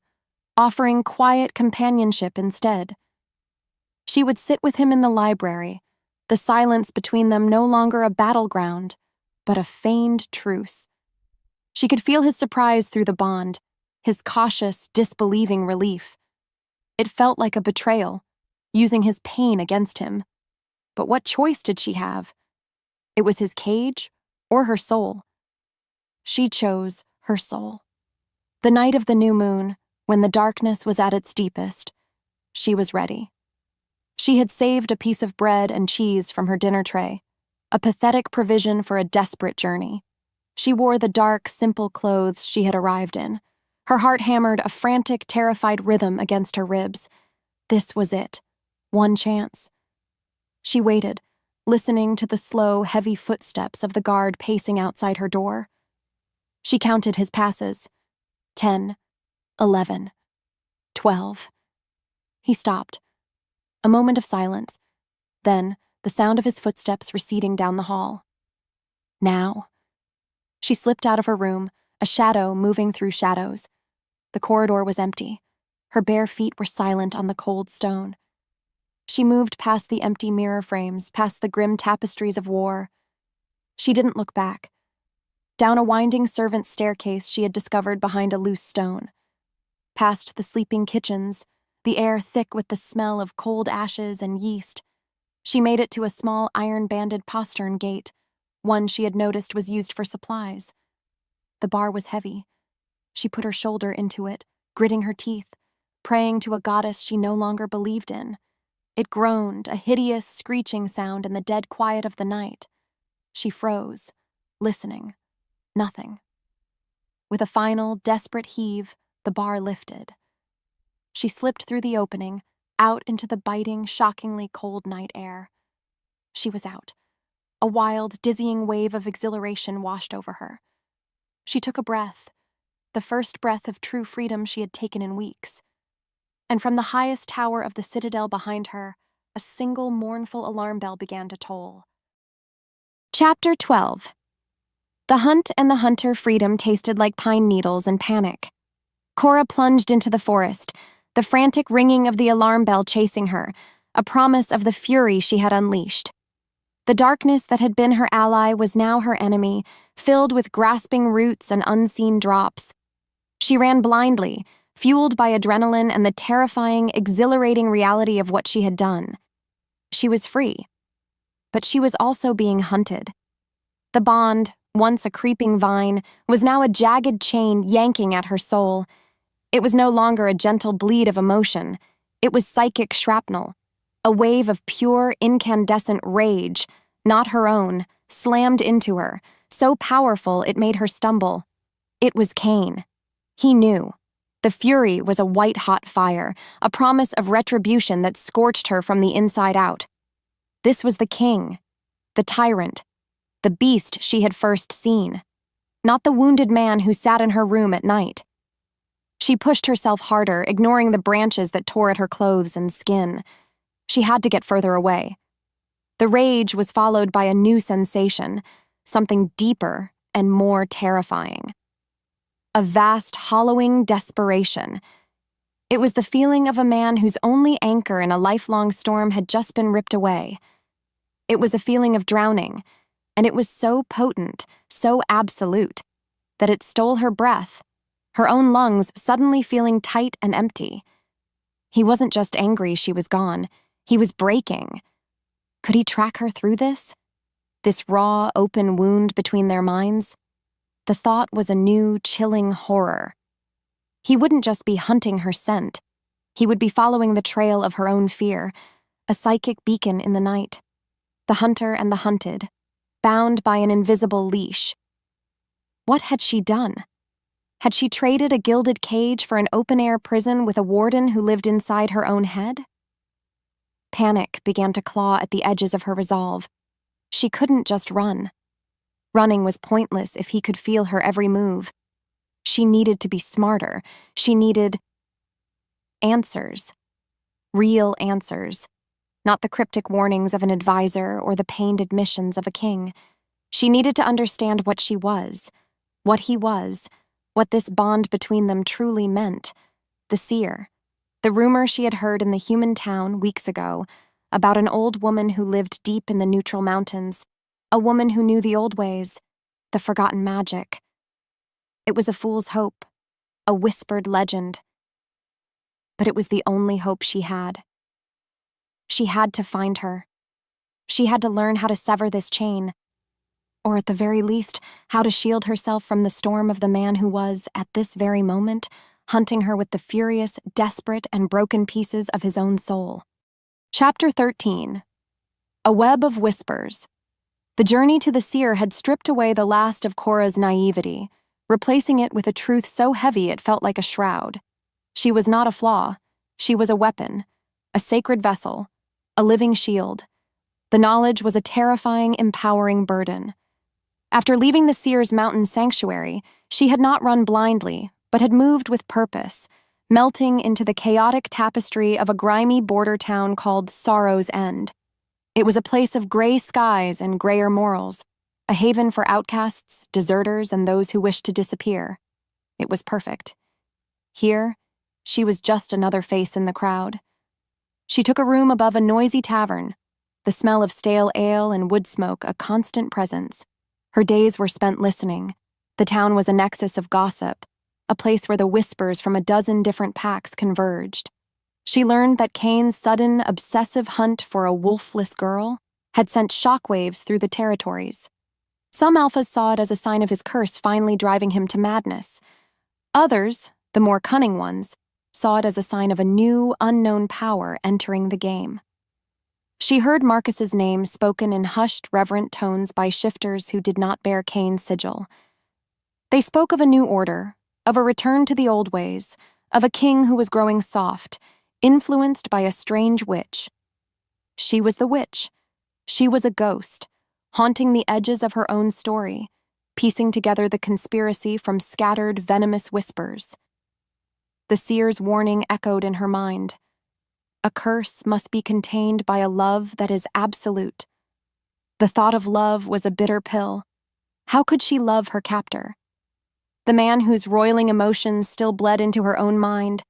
A: offering quiet companionship instead. She would sit with him in the library, the silence between them no longer a battleground, but a feigned truce. She could feel his surprise through the bond, his cautious, disbelieving relief. It felt like a betrayal, using his pain against him. But what choice did she have? It was his cage or her soul. She chose her soul. The night of the new moon, when the darkness was at its deepest, she was ready. She had saved a piece of bread and cheese from her dinner tray, a pathetic provision for a desperate journey. She wore the dark, simple clothes she had arrived in. Her heart hammered a frantic, terrified rhythm against her ribs. This was it. One chance. She waited, listening to the slow, heavy footsteps of the guard pacing outside her door. She counted his passes. 10, 11, 12. He stopped. A moment of silence. Then, the sound of his footsteps receding down the hall. Now. She slipped out of her room, a shadow moving through shadows. The corridor was empty. Her bare feet were silent on the cold stone. She moved past the empty mirror frames, past the grim tapestries of war. She didn't look back. Down a winding servant's staircase she had discovered behind a loose stone. Past the sleeping kitchens, the air thick with the smell of cold ashes and yeast. She made it to a small iron-banded postern gate, one she had noticed was used for supplies. The bar was heavy. She put her shoulder into it, gritting her teeth, praying to a goddess she no longer believed in. It groaned, a hideous, screeching sound in the dead quiet of the night. She froze, listening. Nothing. With a final, desperate heave, the bar lifted. She slipped through the opening, out into the biting, shockingly cold night air. She was out. A wild, dizzying wave of exhilaration washed over her. She took a breath, the first breath of true freedom she had taken in weeks. And from the highest tower of the citadel behind her, a single mournful alarm bell began to toll. Chapter 12. The hunt and the hunter freedom tasted like pine needles and panic. Cora plunged into the forest, the frantic ringing of the alarm bell chasing her, a promise of the fury she had unleashed. The darkness that had been her ally was now her enemy, filled with grasping roots and unseen drops. She ran blindly, fueled by adrenaline and the terrifying, exhilarating reality of what she had done. She was free, but she was also being hunted. The bond, once a creeping vine, was now a jagged chain yanking at her soul. It was no longer a gentle bleed of emotion. It was psychic shrapnel, a wave of pure, incandescent rage, not her own, slammed into her, so powerful it made her stumble. It was Cain. He knew. The fury was a white-hot fire, a promise of retribution that scorched her from the inside out. This was the king, the tyrant, the beast she had first seen, not the wounded man who sat in her room at night. She pushed herself harder, ignoring the branches that tore at her clothes and skin. She had to get further away. The rage was followed by a new sensation, something deeper and more terrifying. A vast, hollowing desperation. It was the feeling of a man whose only anchor in a lifelong storm had just been ripped away. It was a feeling of drowning, and it was so potent, so absolute, that it stole her breath, her own lungs suddenly feeling tight and empty. He wasn't just angry she was gone, he was breaking. Could he track her through this? This raw, open wound between their minds? The thought was a new, chilling horror. He wouldn't just be hunting her scent. He would be following the trail of her own fear, a psychic beacon in the night. The hunter and the hunted, bound by an invisible leash. What had she done? Had she traded a gilded cage for an open-air prison with a warden who lived inside her own head? Panic began to claw at the edges of her resolve. She couldn't just run. Running was pointless if he could feel her every move. She needed to be smarter. She needed answers. Real answers. Not the cryptic warnings of an advisor or the pained admissions of a king. She needed to understand what she was, what he was, what this bond between them truly meant. The seer. The rumor she had heard in the human town weeks ago about an old woman who lived deep in the neutral mountains, a woman who knew the old ways, the forgotten magic. It was a fool's hope, a whispered legend. But it was the only hope she had. She had to find her. She had to learn how to sever this chain, or at the very least, how to shield herself from the storm of the man who was, at this very moment, hunting her with the furious, desperate, and broken pieces of his own soul. Chapter 13. A Web of Whispers. The journey to the seer had stripped away the last of Cora's naivety, replacing it with a truth so heavy it felt like a shroud. She was not a flaw. She was a weapon, a sacred vessel, a living shield. The knowledge was a terrifying, empowering burden. After leaving the seer's mountain sanctuary, she had not run blindly, but had moved with purpose, melting into the chaotic tapestry of a grimy border town called Sorrow's End. It was a place of gray skies and grayer morals, a haven for outcasts, deserters, and those who wished to disappear. It was perfect. Here, she was just another face in the crowd. She took a room above a noisy tavern, the smell of stale ale and wood smoke a constant presence. Her days were spent listening. The town was a nexus of gossip, a place where the whispers from a dozen different packs converged. She learned that Cain's sudden, obsessive hunt for a wolfless girl had sent shockwaves through the territories. Some alphas saw it as a sign of his curse finally driving him to madness. Others, the more cunning ones, saw it as a sign of a new, unknown power entering the game. She heard Marcus's name spoken in hushed, reverent tones by shifters who did not bear Cain's sigil. They spoke of a new order, of a return to the old ways, of a king who was growing soft, influenced by a strange witch. She was the witch. She was a ghost, haunting the edges of her own story, piecing together the conspiracy from scattered, venomous whispers. The seer's warning echoed in her mind. A curse must be contained by a love that is absolute. The thought of love was a bitter pill. How could she love her captor? The man whose roiling emotions still bled into her own mind,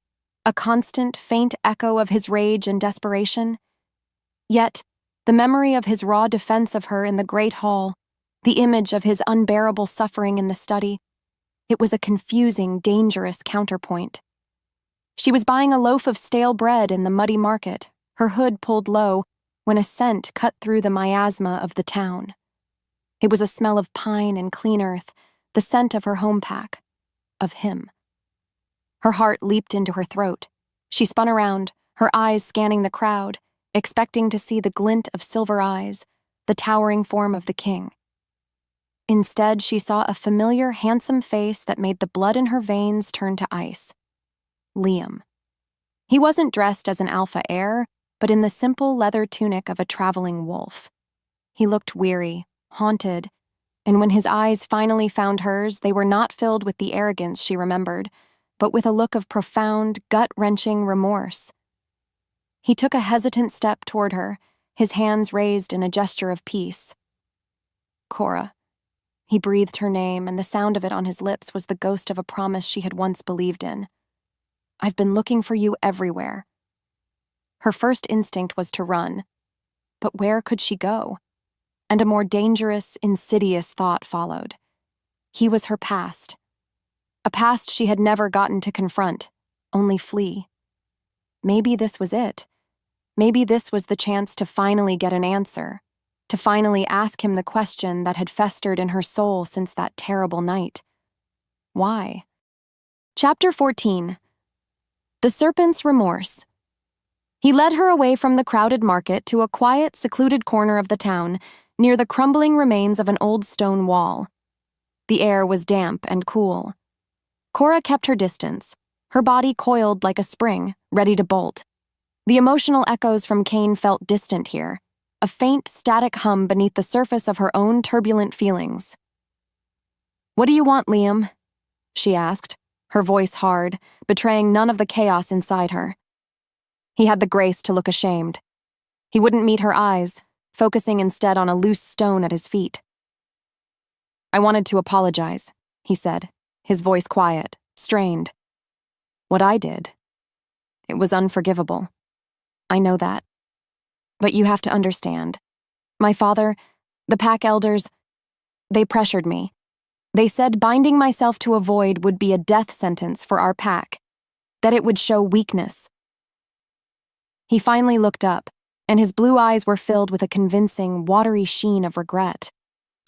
A: a constant, faint echo of his rage and desperation. Yet, the memory of his raw defense of her in the great hall, the image of his unbearable suffering in the study, it was a confusing, dangerous counterpoint. She was buying a loaf of stale bread in the muddy market, her hood pulled low, when a scent cut through the miasma of the town. It was a smell of pine and clean earth, the scent of her home pack, of him. Her heart leaped into her throat. She spun around, her eyes scanning the crowd, expecting to see the glint of silver eyes, the towering form of the king. Instead, she saw a familiar, handsome face that made the blood in her veins turn to ice. Liam. He wasn't dressed as an alpha heir, but in the simple leather tunic of a traveling wolf. He looked weary, haunted, and when his eyes finally found hers, they were not filled with the arrogance she remembered, but with a look of profound, gut-wrenching remorse. He took a hesitant step toward her, his hands raised in a gesture of peace. Cora. He breathed her name, and the sound of it on his lips was the ghost of a promise she had once believed in. I've been looking for you everywhere. Her first instinct was to run, but where could she go? And a more dangerous, insidious thought followed. He was her past. A past she had never gotten to confront, only flee. Maybe this was it. Maybe this was the chance to finally get an answer, to finally ask him the question that had festered in her soul since that terrible night. Why? Chapter 14. The Serpent's Remorse. He led her away from the crowded market to a quiet, secluded corner of the town, near the crumbling remains of an old stone wall. The air was damp and cool. Cora kept her distance, her body coiled like a spring, ready to bolt. The emotional echoes from Kane felt distant here, a faint, static hum beneath the surface of her own turbulent feelings. "What do you want, Liam?" she asked, her voice hard, betraying none of the chaos inside her. He had the grace to look ashamed. He wouldn't meet her eyes, focusing instead on a loose stone at his feet. "I wanted to apologize," he said, his voice quiet, strained. "What I did, it was unforgivable. I know that. But you have to understand. My father, the pack elders, they pressured me. They said binding myself to a void would be a death sentence for our pack, that it would show weakness." He finally looked up, and his blue eyes were filled with a convincing, watery sheen of regret.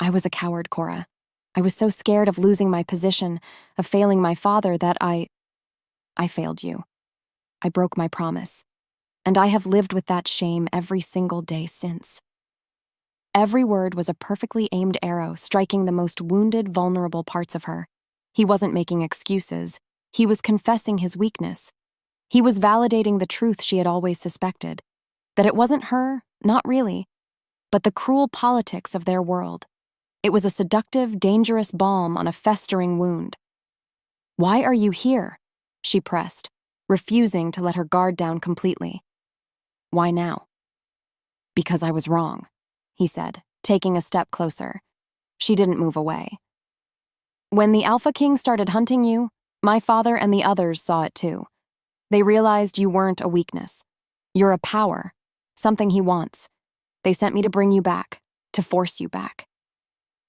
A: "I was a coward, Cora. I was so scared of losing my position, of failing my father, that I failed you. I broke my promise. And I have lived with that shame every single day since." Every word was a perfectly aimed arrow striking the most wounded, vulnerable parts of her. He wasn't making excuses. He was confessing his weakness. He was validating the truth she had always suspected, that it wasn't her, not really, but the cruel politics of their world. It was a seductive, dangerous balm on a festering wound. "Why are you here?" she pressed, refusing to let her guard down completely. "Why now?" "Because I was wrong," he said, taking a step closer. She didn't move away. "When the Alpha King started hunting you, my father and the others saw it too. They realized you weren't a weakness. You're a power, something he wants. They sent me to bring you back, to force you back."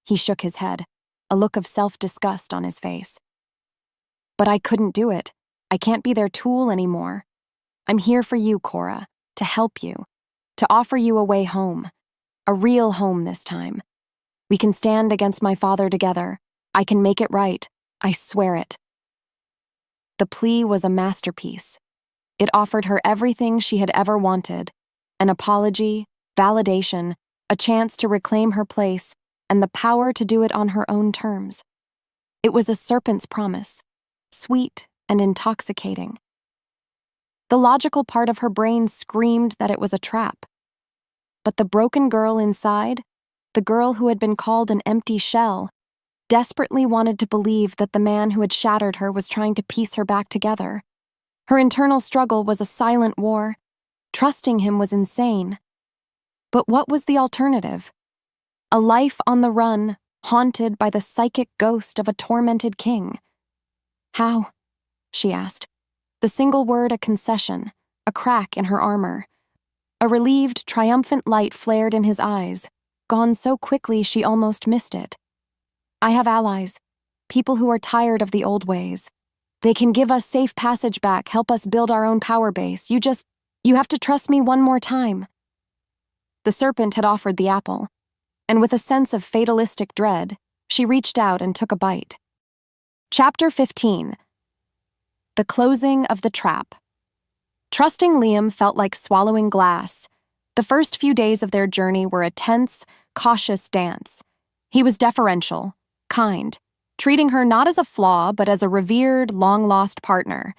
A: He shook his head, a look of self-disgust on his face. "But I couldn't do it. I can't be their tool anymore. I'm here for you, Cora, to help you, to offer you a way home, a real home this time. We can stand against my father together. I can make it right. I swear it." The plea was a masterpiece. It offered her everything she had ever wanted: an apology, validation, a chance to reclaim her place, and the power to do it on her own terms. It was a serpent's promise, sweet and intoxicating. The logical part of her brain screamed that it was a trap. But the broken girl inside, the girl who had been called an empty shell, desperately wanted to believe that the man who had shattered her was trying to piece her back together. Her internal struggle was a silent war. Trusting him was insane. But what was the alternative? A life on the run, haunted by the psychic ghost of a tormented king. "How?" she asked. The single word a concession, a crack in her armor. A relieved, triumphant light flared in his eyes, gone so quickly she almost missed it. "I have allies, people who are tired of the old ways. They can give us safe passage back, help us build our own power base. You have to trust me one more time." The serpent had offered the apple, and with a sense of fatalistic dread, she reached out and took a bite. Chapter 15. The Closing of the Trap. Trusting Liam felt like swallowing glass. The first few days of their journey were a tense, cautious dance. He was deferential, kind, treating her not as a flaw but as a revered, long-lost partner.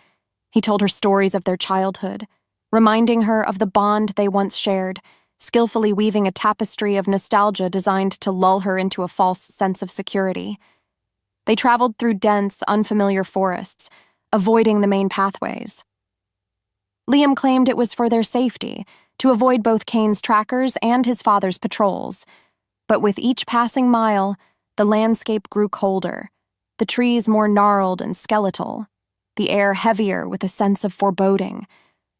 A: He told her stories of their childhood, reminding her of the bond they once shared, skillfully weaving a tapestry of nostalgia designed to lull her into a false sense of security. They traveled through dense, unfamiliar forests, avoiding the main pathways. Liam claimed it was for their safety, to avoid both Kane's trackers and his father's patrols. But with each passing mile, the landscape grew colder, the trees more gnarled and skeletal, the air heavier with a sense of foreboding.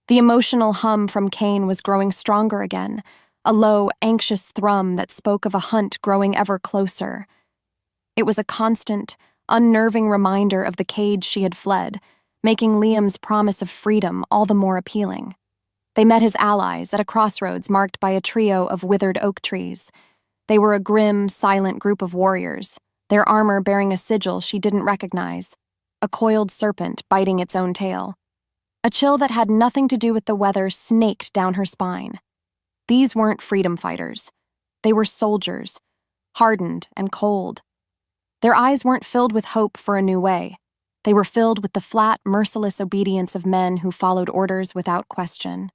A: The emotional hum from Kane was growing stronger again, a low, anxious thrum that spoke of a hunt growing ever closer. It was a constant, unnerving reminder of the cage she had fled, making Liam's promise of freedom all the more appealing. They met his allies at a crossroads marked by a trio of withered oak trees. They were a grim, silent group of warriors, their armor bearing a sigil she didn't recognize, a coiled serpent biting its own tail. A chill that had nothing to do with the weather snaked down her spine. These weren't freedom fighters. They were soldiers, hardened and cold. Their eyes weren't filled with hope for a new way. They were filled with the flat, merciless obedience of men who followed orders without question.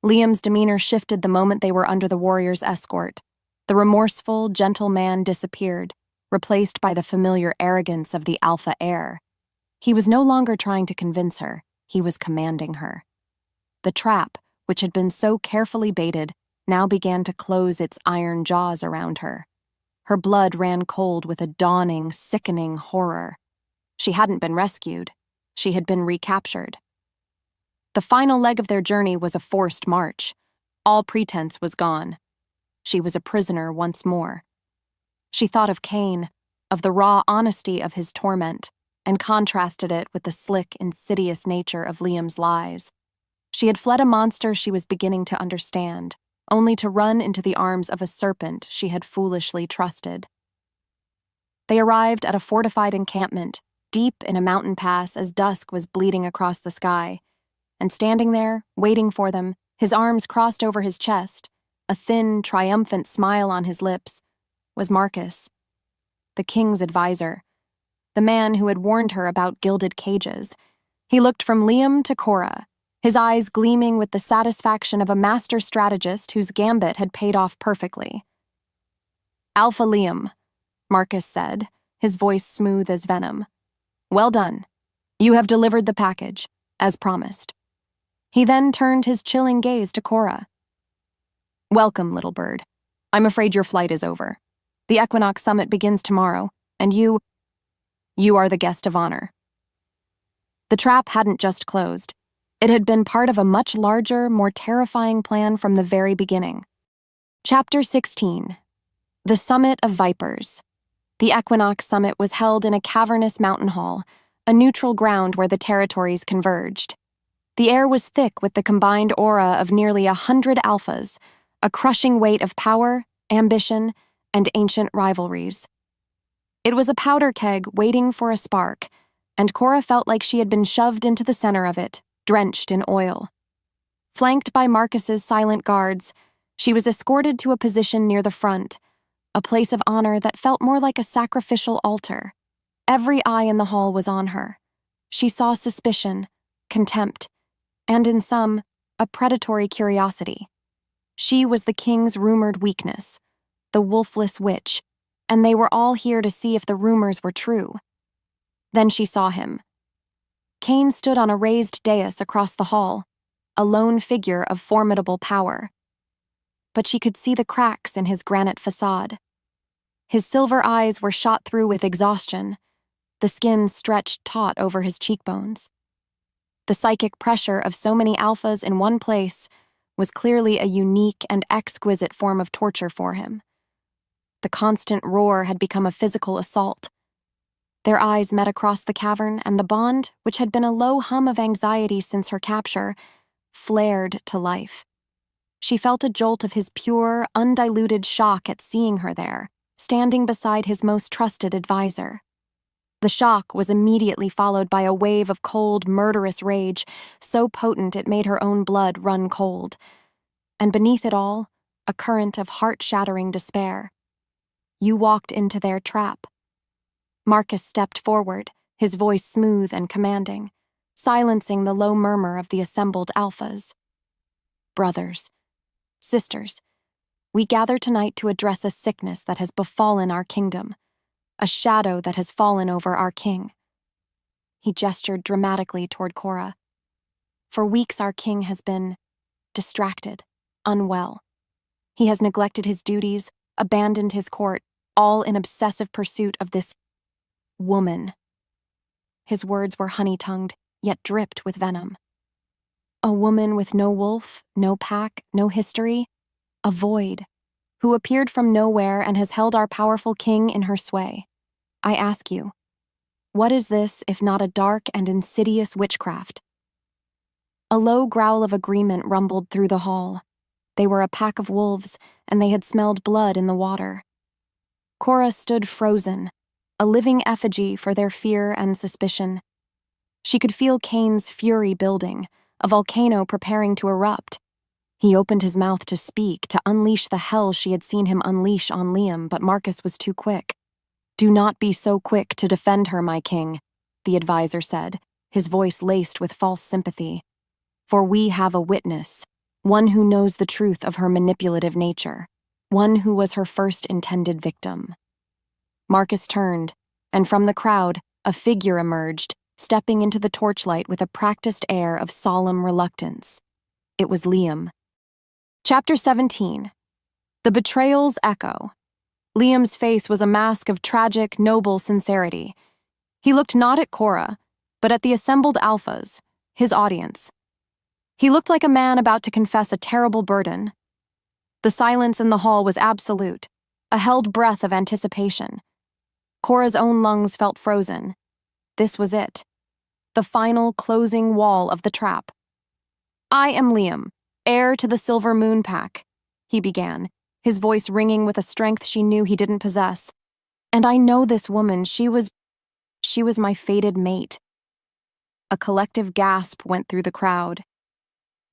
A: Liam's demeanor shifted the moment they were under the warrior's escort. The remorseful, gentle man disappeared, replaced by the familiar arrogance of the alpha heir. He was no longer trying to convince her, he was commanding her. The trap, which had been so carefully baited, now began to close its iron jaws around her. Her blood ran cold with a dawning, sickening horror. She hadn't been rescued. She had been recaptured. The final leg of their journey was a forced march. All pretense was gone. She was a prisoner once more. She thought of Cain, of the raw honesty of his torment, and contrasted it with the slick, insidious nature of Liam's lies. She had fled a monster she was beginning to understand, only to run into the arms of a serpent she had foolishly trusted. They arrived at a fortified encampment, deep in a mountain pass as dusk was bleeding across the sky, and standing there, waiting for them, his arms crossed over his chest, a thin, triumphant smile on his lips, was Marcus, the king's advisor, the man who had warned her about gilded cages. He looked from Liam to Cora, his eyes gleaming with the satisfaction of a master strategist whose gambit had paid off perfectly. "Alpha Liam," Marcus said, his voice smooth as venom. "Well done. You have delivered the package, as promised." He then turned his chilling gaze to Cora. "Welcome, little bird. I'm afraid your flight is over. The Equinox Summit begins tomorrow, and you are the guest of honor." The trap hadn't just closed. It had been part of a much larger, more terrifying plan from the very beginning. Chapter 16. The Summit of Vipers. The Equinox Summit was held in a cavernous mountain hall, a neutral ground where the territories converged. The air was thick with the combined aura of nearly 100 alphas, a crushing weight of power, ambition, and ancient rivalries. It was a powder keg waiting for a spark, and Cora felt like she had been shoved into the center of it, drenched in oil. Flanked by Marcus's silent guards, she was escorted to a position near the front, a place of honor that felt more like a sacrificial altar. Every eye in the hall was on her. She saw suspicion, contempt, and in some, a predatory curiosity. She was the king's rumored weakness, the wolfless witch, and they were all here to see if the rumors were true. Then she saw him. Cain stood on a raised dais across the hall, a lone figure of formidable power. But she could see the cracks in his granite facade. His silver eyes were shot through with exhaustion, the skin stretched taut over his cheekbones. The psychic pressure of so many alphas in one place was clearly a unique and exquisite form of torture for him. The constant roar had become a physical assault. Their eyes met across the cavern, and the bond, which had been a low hum of anxiety since her capture, flared to life. She felt a jolt of his pure, undiluted shock at seeing her there, standing beside his most trusted advisor. The shock was immediately followed by a wave of cold, murderous rage, so potent it made her own blood run cold. And beneath it all, a current of heart-shattering despair. You walked into their trap. Marcus stepped forward, his voice smooth and commanding, silencing the low murmur of the assembled alphas. "Brothers, sisters, we gather tonight to address a sickness that has befallen our kingdom, a shadow that has fallen over our king." He gestured dramatically toward Cora. "For weeks our king has been distracted, unwell. He has neglected his duties, abandoned his court, all in obsessive pursuit of this woman." His words were honey-tongued, yet dripped with venom. A woman with no wolf, no pack, no history, a void, who appeared from nowhere and has held our powerful king in her sway. I ask you, what is this if not a dark and insidious witchcraft? A low growl of agreement rumbled through the hall. They were a pack of wolves, and they had smelled blood in the water. Cora stood frozen, a living effigy for their fear and suspicion. She could feel Cain's fury building, a volcano preparing to erupt. He opened his mouth to speak, to unleash the hell she had seen him unleash on Liam, but Marcus was too quick. "Do not be so quick to defend her, my king," the advisor said, his voice laced with false sympathy. "For we have a witness, one who knows the truth of her manipulative nature, one who was her first intended victim." Marcus turned, and from the crowd, a figure emerged, stepping into the torchlight with a practiced air of solemn reluctance. It was Liam. Chapter 17. The Betrayal's Echo. Liam's face was a mask of tragic, noble sincerity. He looked not at Cora, but at the assembled alphas, his audience. He looked like a man about to confess a terrible burden. The silence in the hall was absolute, a held breath of anticipation. Cora's own lungs felt frozen. This was it. The final closing wall of the trap. "I am Liam, heir to the Silver Moon Pack," he began, his voice ringing with a strength she knew he didn't possess. "And I know this woman, she was my fated mate." A collective gasp went through the crowd.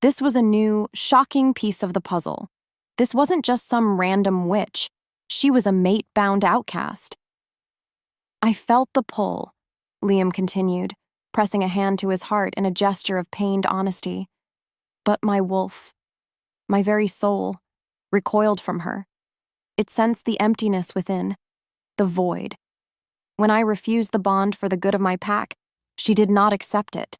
A: This was a new, shocking piece of the puzzle. This wasn't just some random witch. She was a mate-bound outcast. "I felt the pull," Liam continued, pressing a hand to his heart in a gesture of pained honesty. "But my wolf, my very soul, recoiled from her. It sensed the emptiness within, the void. When I refused the bond for the good of my pack, she did not accept it.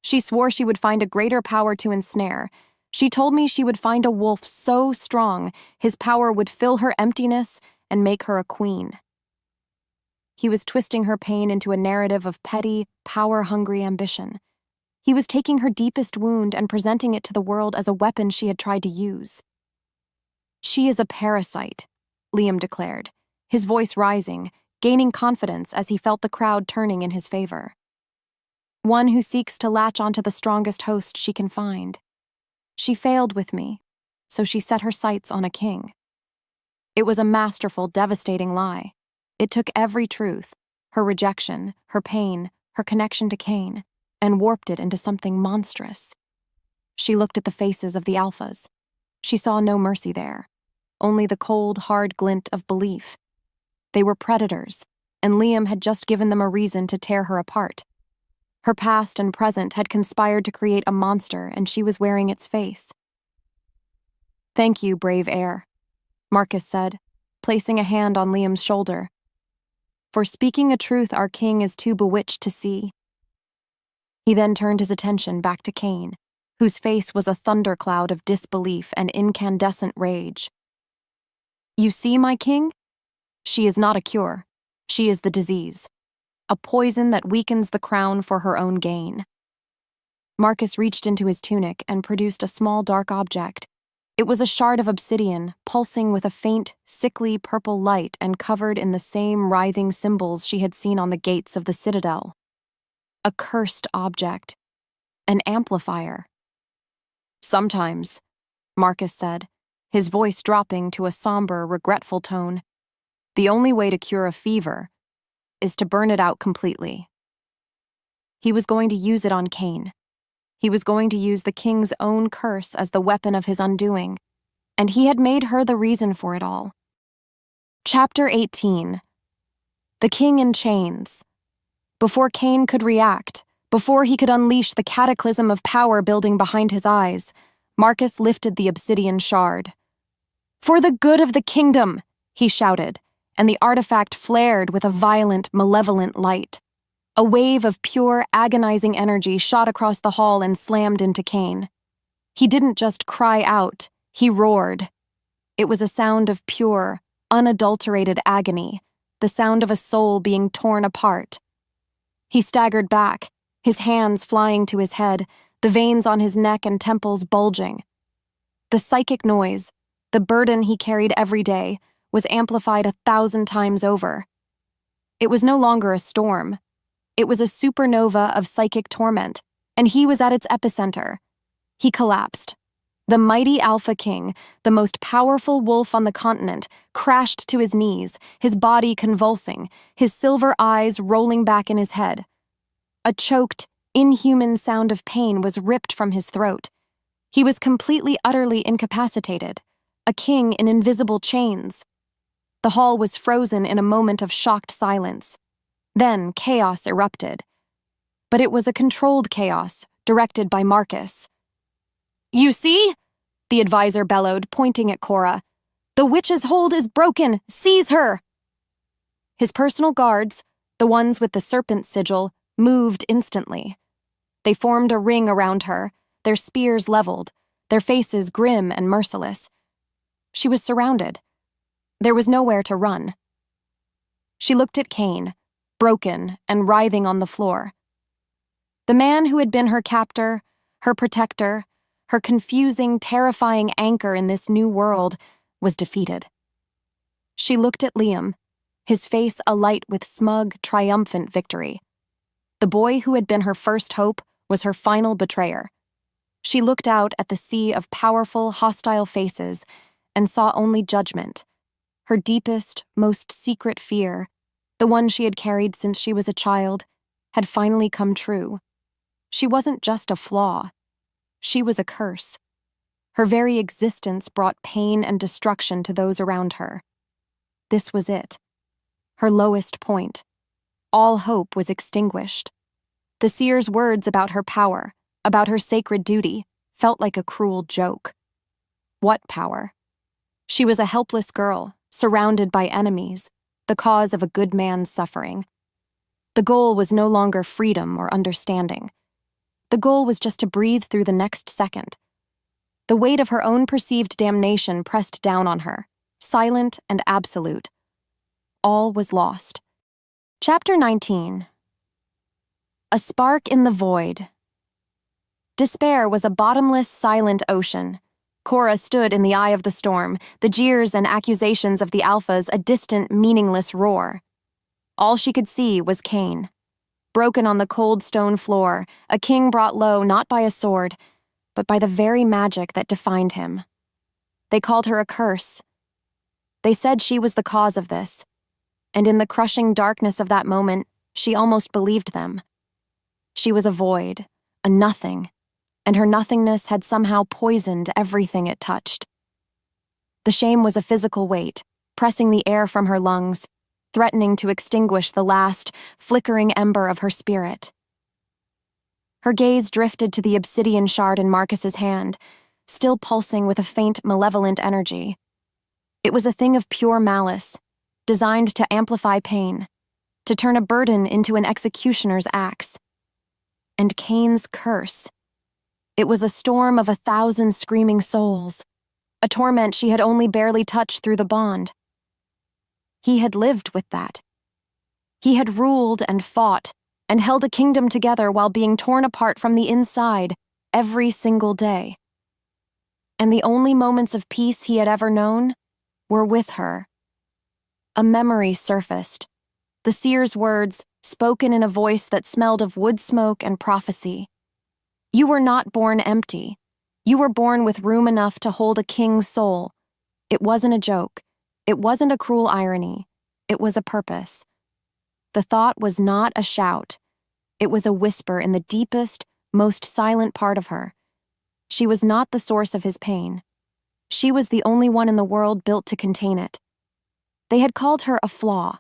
A: She swore she would find a greater power to ensnare. She told me she would find a wolf so strong his power would fill her emptiness and make her a queen." He was twisting her pain into a narrative of petty, power-hungry ambition. He was taking her deepest wound and presenting it to the world as a weapon she had tried to use. "She is a parasite," Liam declared, his voice rising, gaining confidence as he felt the crowd turning in his favor. "One who seeks to latch onto the strongest host she can find. She failed with me, so she set her sights on a king." It was a masterful, devastating lie. It took every truth, her rejection, her pain, her connection to Cain, and warped it into something monstrous. She looked at the faces of the alphas. She saw no mercy there, only the cold, hard glint of belief. They were predators, and Liam had just given them a reason to tear her apart. Her past and present had conspired to create a monster, and she was wearing its face. "Thank you, brave heir," Marcus said, placing a hand on Liam's shoulder. "For speaking a truth our king is too bewitched to see." He then turned his attention back to Cain, whose face was a thundercloud of disbelief and incandescent rage. "You see, my king? She is not a cure. She is the disease. A poison that weakens the crown for her own gain." Marcus reached into his tunic and produced a small dark object. It was a shard of obsidian, pulsing with a faint, sickly purple light and covered in the same writhing symbols she had seen on the gates of the citadel. A cursed object. An amplifier. "Sometimes," Marcus said, his voice dropping to a somber, regretful tone, "the only way to cure a fever is to burn it out completely." He was going to use it on Cain. He was going to use the king's own curse as the weapon of his undoing, and he had made her the reason for it all. Chapter 18. The King in Chains. Before Cain could react, before he could unleash the cataclysm of power building behind his eyes, Marcus lifted the obsidian shard. "For the good of the kingdom," he shouted, and the artifact flared with a violent, malevolent light. A wave of pure, agonizing energy shot across the hall and slammed into Cain. He didn't just cry out, he roared. It was a sound of pure, unadulterated agony, the sound of a soul being torn apart. He staggered back, his hands flying to his head, the veins on his neck and temples bulging. The psychic noise, the burden he carried every day, was amplified 1,000 times over. It was no longer a storm. It was a supernova of psychic torment, and he was at its epicenter. He collapsed. The mighty Alpha King, the most powerful wolf on the continent, crashed to his knees, his body convulsing, his silver eyes rolling back in his head. A choked, inhuman sound of pain was ripped from his throat. He was completely, utterly incapacitated, a king in invisible chains. The hall was frozen in a moment of shocked silence. Then chaos erupted. But it was a controlled chaos, directed by Marcus. "You see?" the advisor bellowed, pointing at Cora. "The witch's hold is broken! Seize her!" His personal guards, the ones with the serpent sigil, moved instantly. They formed a ring around her, their spears leveled, their faces grim and merciless. She was surrounded. There was nowhere to run. She looked at Cain, broken and writhing on the floor. The man who had been her captor, her protector, her confusing, terrifying anchor in this new world, was defeated. She looked at Liam, his face alight with smug, triumphant victory. The boy who had been her first hope was her final betrayer. She looked out at the sea of powerful, hostile faces and saw only judgment. Her deepest, most secret fear, the one she had carried since she was a child, had finally come true. She wasn't just a flaw. She was a curse. Her very existence brought pain and destruction to those around her. This was it. Her lowest point. All hope was extinguished. The seer's words about her power, about her sacred duty, felt like a cruel joke. What power? She was a helpless girl, surrounded by enemies, the cause of a good man's suffering. The goal was no longer freedom or understanding. The goal was just to breathe through the next second. The weight of her own perceived damnation pressed down on her, silent and absolute. All was lost. Chapter 19. A spark in the void. Despair was a bottomless, silent ocean. Cora stood in the eye of the storm, the jeers and accusations of the Alphas a distant, meaningless roar. All she could see was Cain. Broken on the cold stone floor, a king brought low not by a sword, but by the very magic that defined him. They called her a curse. They said she was the cause of this, and in the crushing darkness of that moment, she almost believed them. She was a void, a nothing, and her nothingness had somehow poisoned everything it touched. The shame was a physical weight, pressing the air from her lungs, threatening to extinguish the last, flickering ember of her spirit. Her gaze drifted to the obsidian shard in Marcus's hand, still pulsing with a faint, malevolent energy. It was a thing of pure malice, designed to amplify pain, to turn a burden into an executioner's axe. And Cain's curse. It was a storm of 1,000 screaming souls, a torment she had only barely touched through the bond. He had lived with that. He had ruled and fought and held a kingdom together while being torn apart from the inside every single day. And the only moments of peace he had ever known were with her. A memory surfaced, the seer's words spoken in a voice that smelled of wood smoke and prophecy. You were not born empty. You were born with room enough to hold a king's soul. It wasn't a joke. It wasn't a cruel irony. It was a purpose. The thought was not a shout. It was a whisper in the deepest, most silent part of her. She was not the source of his pain. She was the only one in the world built to contain it. They had called her a flaw,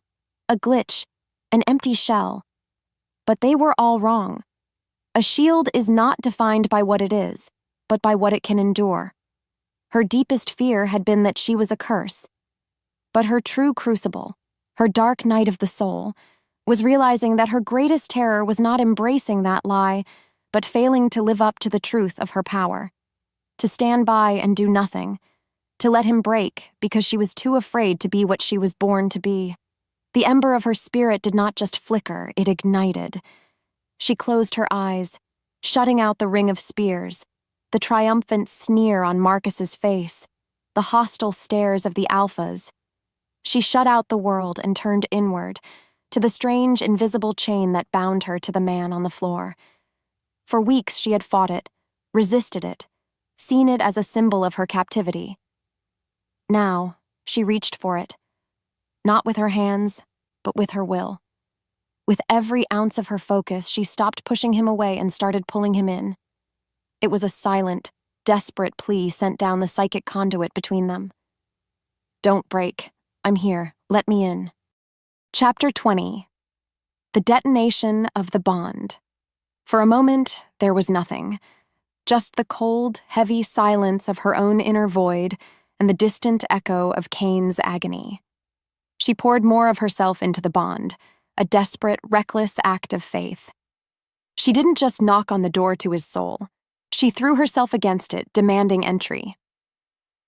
A: a glitch, an empty shell. But they were all wrong. A shield is not defined by what it is, but by what it can endure. Her deepest fear had been that she was a curse. But her true crucible, her dark night of the soul, was realizing that her greatest terror was not embracing that lie, but failing to live up to the truth of her power. To stand by and do nothing. To let him break because she was too afraid to be what she was born to be. The ember of her spirit did not just flicker, it ignited. She closed her eyes, shutting out the ring of spears, the triumphant sneer on Marcus's face, the hostile stares of the Alphas. She shut out the world and turned inward, to the strange invisible chain that bound her to the man on the floor. For weeks she had fought it, resisted it, seen it as a symbol of her captivity. Now, she reached for it, not with her hands, but with her will. With every ounce of her focus, she stopped pushing him away and started pulling him in. It was a silent, desperate plea sent down the psychic conduit between them. Don't break. I'm here. Let me in. Chapter 20. The detonation of the bond. For a moment, there was nothing. Just the cold, heavy silence of her own inner void and the distant echo of Cain's agony. She poured more of herself into the bond, a desperate, reckless act of faith. She didn't just knock on the door to his soul. She threw herself against it, demanding entry.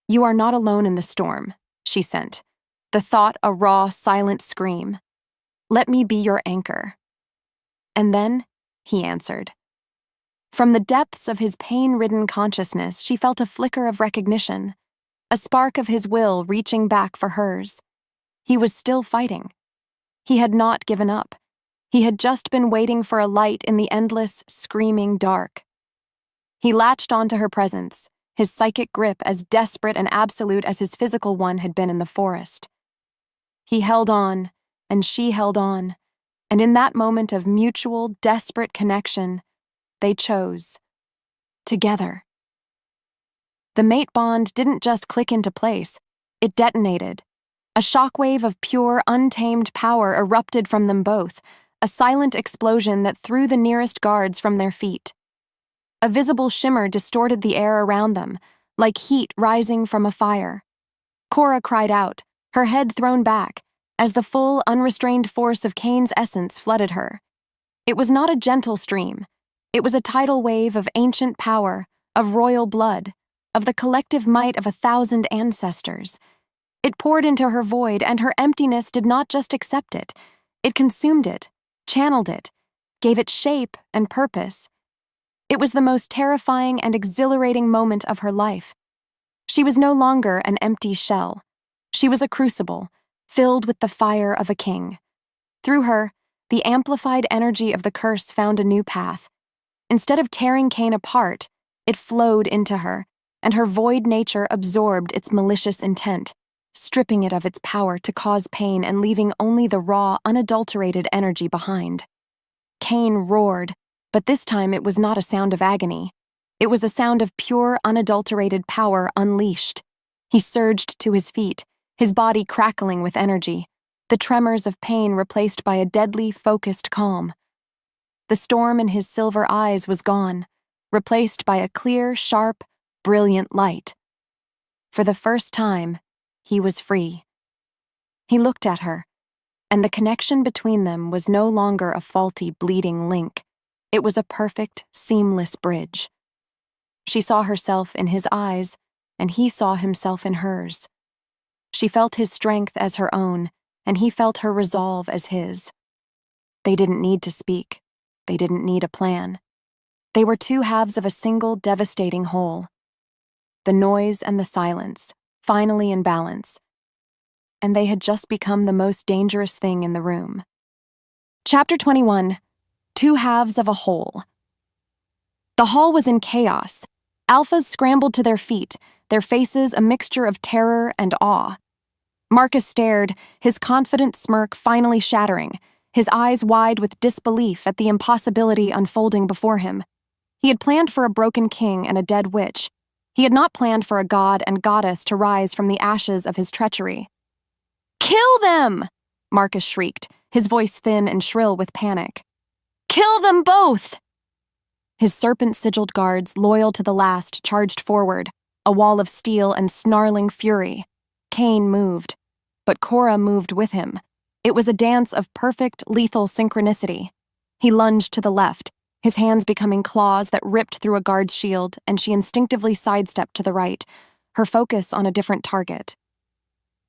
A: "You are not alone in the storm," she sent, the thought a raw, silent scream. "Let me be your anchor." And then, he answered. From the depths of his pain-ridden consciousness, she felt a flicker of recognition, a spark of his will reaching back for hers. He was still fighting. He had not given up. He had just been waiting for a light in the endless, screaming dark. He latched onto her presence, his psychic grip as desperate and absolute as his physical one had been in the forest. He held on, and she held on, and in that moment of mutual, desperate connection, they chose. Together. The mate bond didn't just click into place, it detonated. A shockwave of pure, untamed power erupted from them both, a silent explosion that threw the nearest guards from their feet. A visible shimmer distorted the air around them, like heat rising from a fire. Cora cried out, her head thrown back, as the full, unrestrained force of Cain's essence flooded her. It was not a gentle stream. It was a tidal wave of ancient power, of royal blood, of the collective might of 1,000 ancestors. It poured into her void, and her emptiness did not just accept it. It consumed it, channeled it, gave it shape and purpose. It was the most terrifying and exhilarating moment of her life. She was no longer an empty shell. She was a crucible, filled with the fire of a king. Through her, the amplified energy of the curse found a new path. Instead of tearing Cain apart, it flowed into her, and her void nature absorbed its malicious intent, stripping it of its power to cause pain and leaving only the raw, unadulterated energy behind. Cain roared, but this time it was not a sound of agony. It was a sound of pure, unadulterated power unleashed. He surged to his feet, his body crackling with energy, the tremors of pain replaced by a deadly, focused calm. The storm in his silver eyes was gone, replaced by a clear, sharp, brilliant light. For the first time, he was free. He looked at her, and the connection between them was no longer a faulty, bleeding link. It was a perfect, seamless bridge. She saw herself in his eyes, and he saw himself in hers. She felt his strength as her own, and he felt her resolve as his. They didn't need to speak. They didn't need a plan. They were two halves of a single, devastating whole. The noise and the silence, finally in balance. And they had just become the most dangerous thing in the room. Chapter 21. Two halves of a whole. The hall was in chaos. Alphas scrambled to their feet, their faces a mixture of terror and awe. Marcus stared, his confident smirk finally shattering, his eyes wide with disbelief at the impossibility unfolding before him. He had planned for a broken king and a dead witch. He had not planned for a god and goddess to rise from the ashes of his treachery. "Kill them!" Marcus shrieked, his voice thin and shrill with panic. "Kill them both!" His serpent-sigiled guards, loyal to the last, charged forward, a wall of steel and snarling fury. Cain moved, but Cora moved with him. It was a dance of perfect, lethal synchronicity. He lunged to the left, his hands becoming claws that ripped through a guard's shield, and she instinctively sidestepped to the right, her focus on a different target.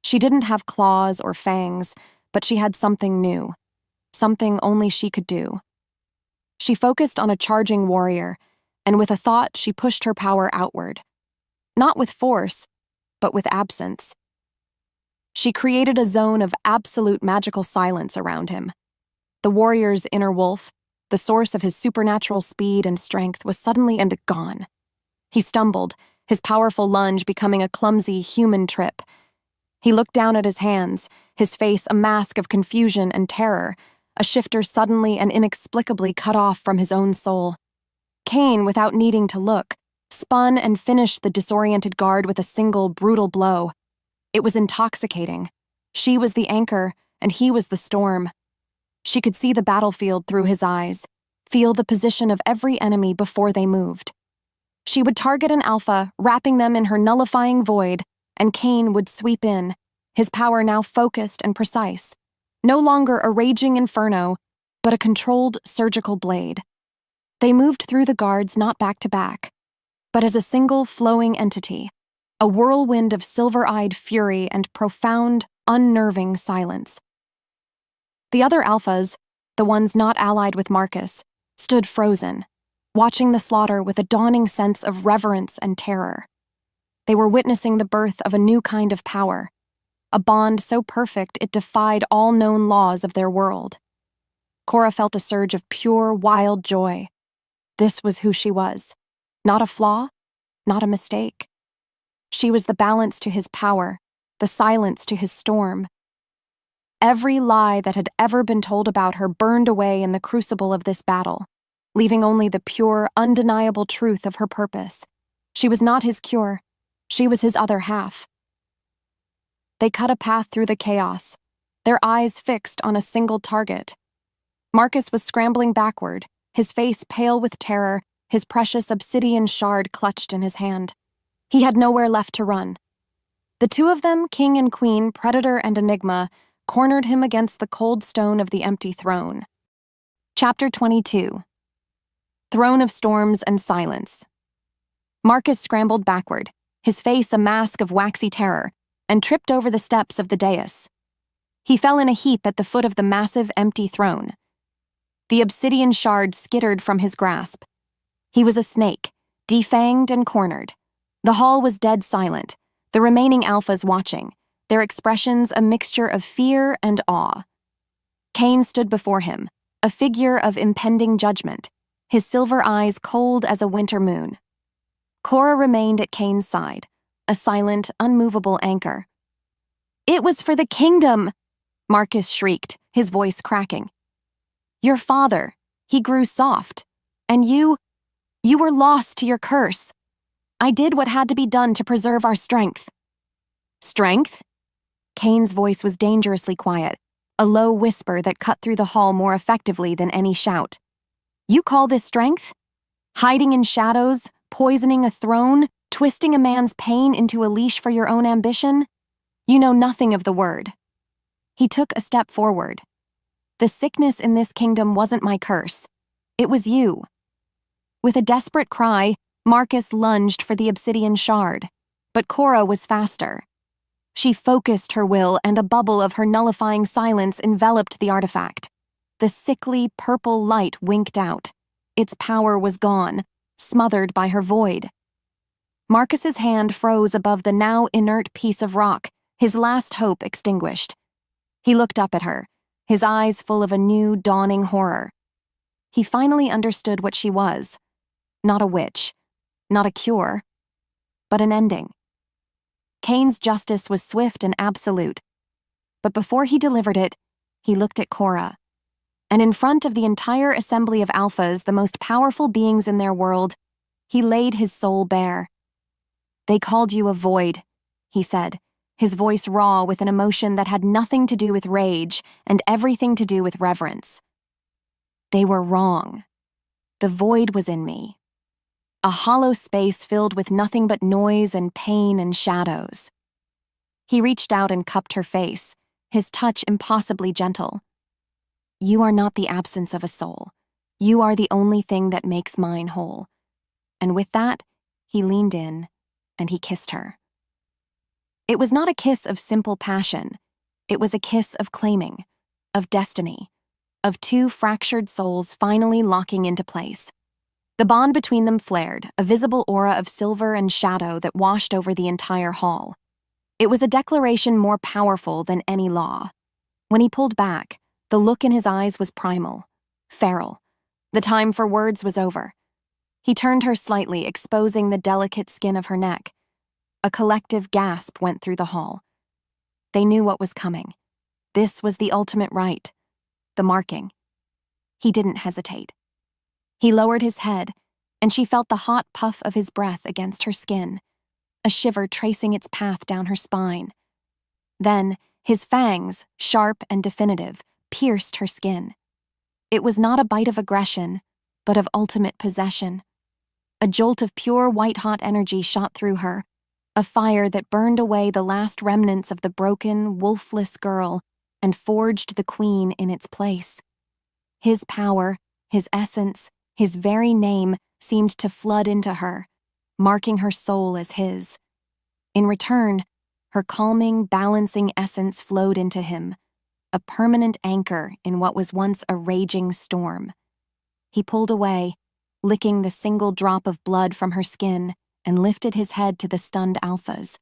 A: She didn't have claws or fangs, but she had something new, something only she could do. She focused on a charging warrior, and with a thought she pushed her power outward. Not with force, but with absence. She created a zone of absolute magical silence around him. The warrior's inner wolf, the source of his supernatural speed and strength, was suddenly gone. He stumbled, his powerful lunge becoming a clumsy human trip. He looked down at his hands, his face a mask of confusion and terror, a shifter suddenly and inexplicably cut off from his own soul. Cain, without needing to look, spun and finished the disoriented guard with a single brutal blow. It was intoxicating. She was the anchor, and he was the storm. She could see the battlefield through his eyes, feel the position of every enemy before they moved. She would target an alpha, wrapping them in her nullifying void, and Cain would sweep in, his power now focused and precise, no longer a raging inferno, but a controlled surgical blade. They moved through the guards not back to back, but as a single flowing entity, a whirlwind of silver-eyed fury and profound, unnerving silence. The other alphas, the ones not allied with Marcus, stood frozen, watching the slaughter with a dawning sense of reverence and terror. They were witnessing the birth of a new kind of power, a bond so perfect it defied all known laws of their world. Cora felt a surge of pure, wild joy. This was who she was. Not a flaw, not a mistake. She was the balance to his power, the silence to his storm. Every lie that had ever been told about her burned away in the crucible of this battle, leaving only the pure, undeniable truth of her purpose. She was not his cure. She was his other half. They cut a path through the chaos, their eyes fixed on a single target. Marcus was scrambling backward, his face pale with terror, his precious obsidian shard clutched in his hand. He had nowhere left to run. The two of them, king and queen, predator and enigma, cornered him against the cold stone of the empty throne. Chapter 22. Throne of Storms and Silence. Marcus scrambled backward, his face a mask of waxy terror, and tripped over the steps of the dais. He fell in a heap at the foot of the massive empty throne. The obsidian shard skittered from his grasp. He was a snake, defanged and cornered. The hall was dead silent, the remaining alphas watching, their expressions a mixture of fear and awe. Cain stood before him, a figure of impending judgment, his silver eyes cold as a winter moon. Cora remained at Cain's side, a silent, unmovable anchor. "It was for the kingdom!" Marcus shrieked, his voice cracking. "Your father, he grew soft, and you were lost to your curse. I did what had to be done to preserve our strength." "Strength?" Cain's voice was dangerously quiet, a low whisper that cut through the hall more effectively than any shout. "You call this strength? Hiding in shadows, poisoning a throne, twisting a man's pain into a leash for your own ambition? You know nothing of the word." He took a step forward. "The sickness in this kingdom wasn't my curse. It was you." With a desperate cry, Marcus lunged for the obsidian shard, but Cora was faster. She focused her will, and a bubble of her nullifying silence enveloped the artifact. The sickly, purple light winked out. Its power was gone, smothered by her void. Marcus's hand froze above the now inert piece of rock, his last hope extinguished. He looked up at her, his eyes full of a new, dawning horror. He finally understood what she was. Not a witch, not a cure, but an ending. Cain's justice was swift and absolute, but before he delivered it, he looked at Cora. And in front of the entire assembly of alphas, the most powerful beings in their world, he laid his soul bare. "They called you a void," he said, his voice raw with an emotion that had nothing to do with rage and everything to do with reverence. "They were wrong. The void was in me. A hollow space filled with nothing but noise and pain and shadows." He reached out and cupped her face, his touch impossibly gentle. "You are not the absence of a soul. You are the only thing that makes mine whole." And with that, he leaned in, and he kissed her. It was not a kiss of simple passion. It was a kiss of claiming, of destiny, of two fractured souls finally locking into place. The bond between them flared, a visible aura of silver and shadow that washed over the entire hall. It was a declaration more powerful than any law. When he pulled back, the look in his eyes was primal, feral. The time for words was over. He turned her slightly, exposing the delicate skin of her neck. A collective gasp went through the hall. They knew what was coming. This was the ultimate rite, the marking. He didn't hesitate. He lowered his head, and she felt the hot puff of his breath against her skin, a shiver tracing its path down her spine. Then, His fangs, sharp and definitive, pierced her skin. It was not a bite of aggression, but of ultimate possession. A jolt of pure white-hot energy shot through her, a fire that burned away the last remnants of the broken, wolfless girl and forged the queen in its place. His power, his essence, his very name seemed to flood into her, marking her soul as his. In return, her calming, balancing essence flowed into him, a permanent anchor in what was once a raging storm. He pulled away, licking the single drop of blood from her skin, and lifted his head to the stunned alphas.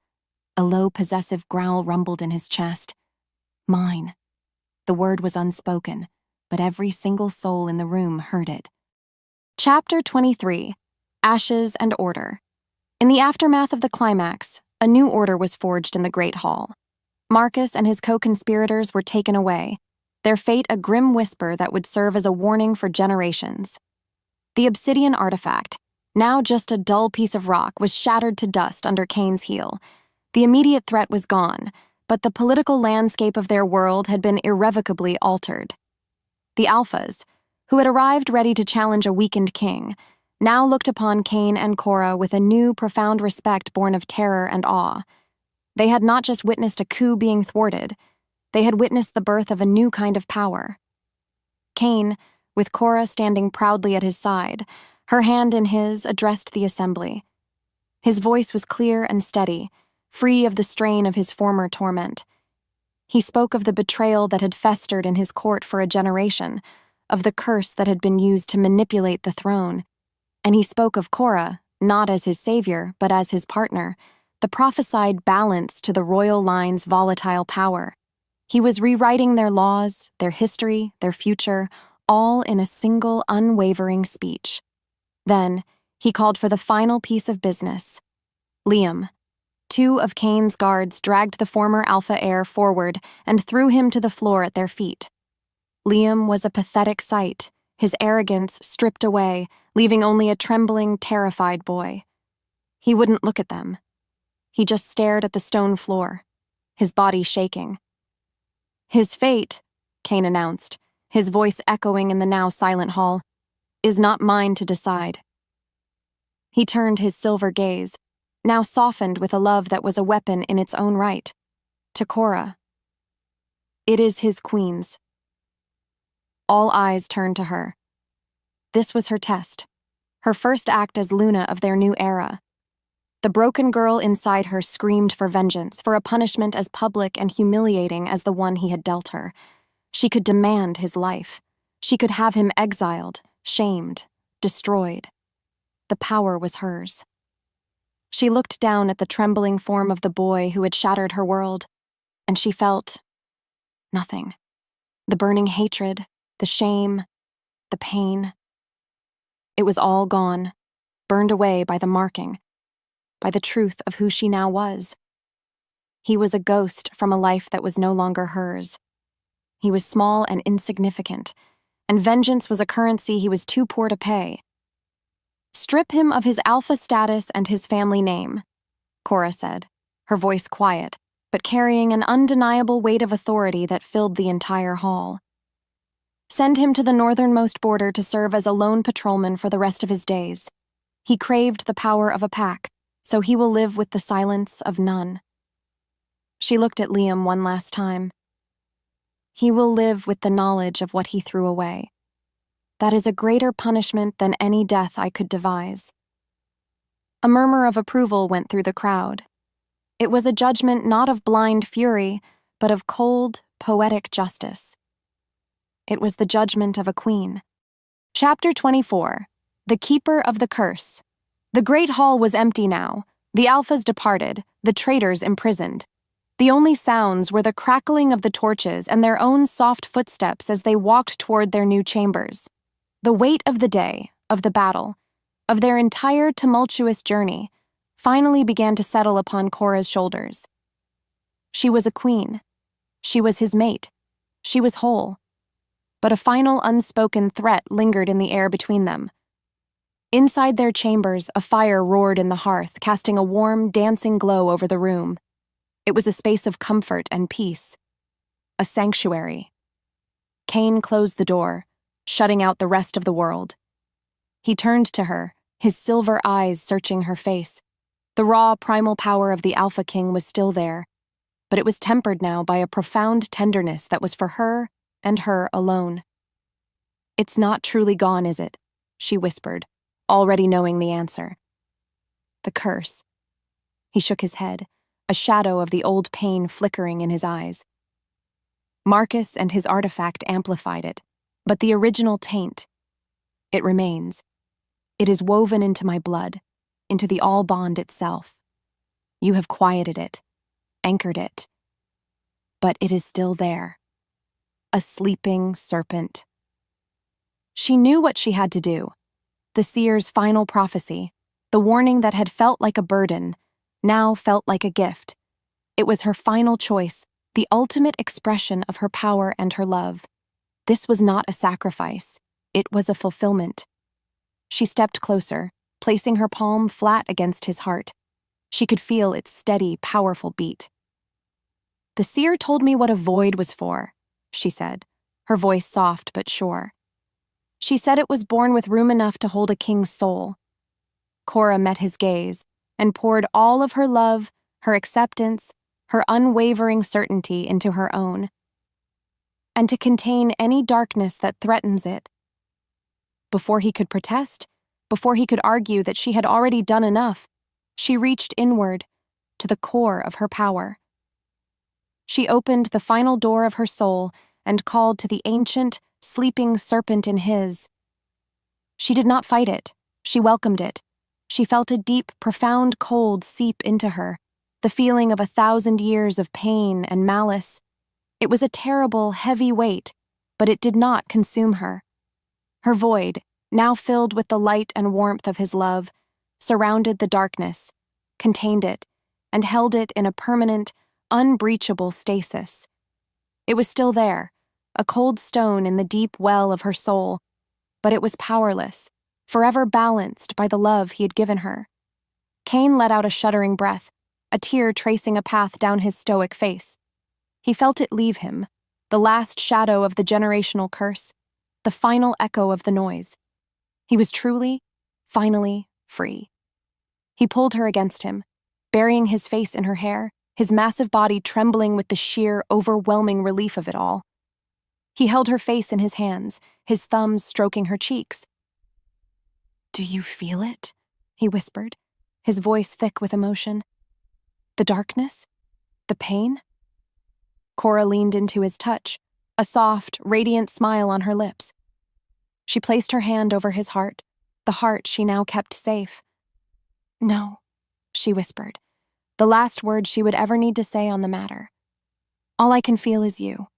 A: A low, possessive growl rumbled in his chest. Mine. The word was unspoken, but every single soul in the room heard it. Chapter 23. Ashes and Order. In the aftermath of the climax, a new order was forged in the Great Hall. Marcus and his co-conspirators were taken away, their fate a grim whisper that would serve as a warning for generations. The obsidian artifact, now just a dull piece of rock, was shattered to dust under Cain's heel. The immediate threat was gone, but the political landscape of their world had been irrevocably altered. The Alphas, who had arrived ready to challenge a weakened king, now looked upon Cain and Cora with a new, profound respect born of terror and awe. They had not just witnessed a coup being thwarted, they had witnessed the birth of a new kind of power. Cain, with Cora standing proudly at his side, her hand in his, addressed the assembly. His voice was clear and steady, free of the strain of his former torment. He spoke of the betrayal that had festered in his court for a generation, of the curse that had been used to manipulate the throne. And he spoke of Cora, not as his savior, but as his partner, the prophesied balance to the royal line's volatile power. He was rewriting their laws, their history, their future, all in a single unwavering speech. Then, he called for the final piece of business. Liam. Two of Cain's guards dragged the former Alpha heir forward and threw him to the floor at their feet. Liam was a pathetic sight, his arrogance stripped away, leaving only a trembling, terrified boy. He wouldn't look at them. He just stared at the stone floor, his body shaking. His fate, Cain announced, his voice echoing in the now silent hall, is not mine to decide. He turned his silver gaze, now softened with a love that was a weapon in its own right, to Cora. It is his queen's. All eyes turned to her. This was her test, her first act as Luna of their new era. The broken girl inside her screamed for vengeance, for a punishment as public and humiliating as the one he had dealt her. She could demand his life. She could have him exiled, shamed, destroyed. The power was hers. She looked down at the trembling form of the boy who had shattered her world, and she felt nothing. The burning hatred, the shame, the pain. It was all gone, burned away by the marking, by the truth of who she now was. He was a ghost from a life that was no longer hers. He was small and insignificant, and vengeance was a currency he was too poor to pay. Strip him of his alpha status and his family name, Cora said, her voice quiet, but carrying an undeniable weight of authority that filled the entire hall. Send him to the northernmost border to serve as a lone patrolman for the rest of his days. He craved the power of a pack, so he will live with the silence of none. She looked at Liam one last time. He will live with the knowledge of what he threw away. That is a greater punishment than any death I could devise. A murmur of approval went through the crowd. It was a judgment not of blind fury, but of cold, poetic justice. It was the judgment of a queen. Chapter 24. The Keeper of the Curse. The great hall was empty now, the Alphas departed, the traitors imprisoned. The only sounds were the crackling of the torches and their own soft footsteps as they walked toward their new chambers. The weight of the day, of the battle, of their entire tumultuous journey, finally began to settle upon Cora's shoulders. She was a queen. She was his mate. She was whole. But a final unspoken threat lingered in the air between them. Inside their chambers, a fire roared in the hearth, casting a warm, dancing glow over the room. It was a space of comfort and peace, a sanctuary. Cain closed the door, shutting out the rest of the world. He turned to her, his silver eyes searching her face. The raw, primal power of the Alpha King was still there, but it was tempered now by a profound tenderness that was for her and her alone. "It's not truly gone, is it?" she whispered, already knowing the answer. "The curse." He shook his head, a shadow of the old pain flickering in his eyes. "Marcus and his artifact amplified it, but the original taint, it remains. It is woven into my blood, into the all-bond itself. You have quieted it, anchored it, but it is still there. A sleeping serpent." She knew what she had to do. The seer's final prophecy, the warning that had felt like a burden, now felt like a gift. It was her final choice, the ultimate expression of her power and her love. This was not a sacrifice. It was a fulfillment. She stepped closer, placing her palm flat against his heart. She could feel its steady, powerful beat. "The seer told me what a void was for," she said, her voice soft but sure. "She said it was born with room enough to hold a king's soul." Cora met his gaze and poured all of her love, her acceptance, her unwavering certainty into her own. "And to contain any darkness that threatens it." Before he could protest, before he could argue that she had already done enough, she reached inward, to the core of her power. She opened the final door of her soul and called to the ancient, sleeping serpent in his. She did not fight it. She welcomed it. She felt a deep, profound cold seep into her, the feeling of 1,000 years of pain and malice. It was a terrible, heavy weight, but it did not consume her. Her void, now filled with the light and warmth of his love, surrounded the darkness, contained it, and held it in a permanent, unbreachable stasis. It was still there, a cold stone in the deep well of her soul, but it was powerless, forever balanced by the love he had given her. Cain let out a shuddering breath, a tear tracing a path down his stoic face. He felt it leave him, the last shadow of the generational curse, the final echo of the noise. He was truly, finally, free. He pulled her against him, burying his face in her hair, his massive body trembling with the sheer, overwhelming relief of it all. He held her face in his hands, his thumbs stroking her cheeks. "Do you feel it?" he whispered, his voice thick with emotion. "The darkness? The pain?" Cora leaned into his touch, a soft, radiant smile on her lips. She placed her hand over his heart, the heart she now kept safe. "No," she whispered, the last word she would ever need to say on the matter. "All I can feel is you."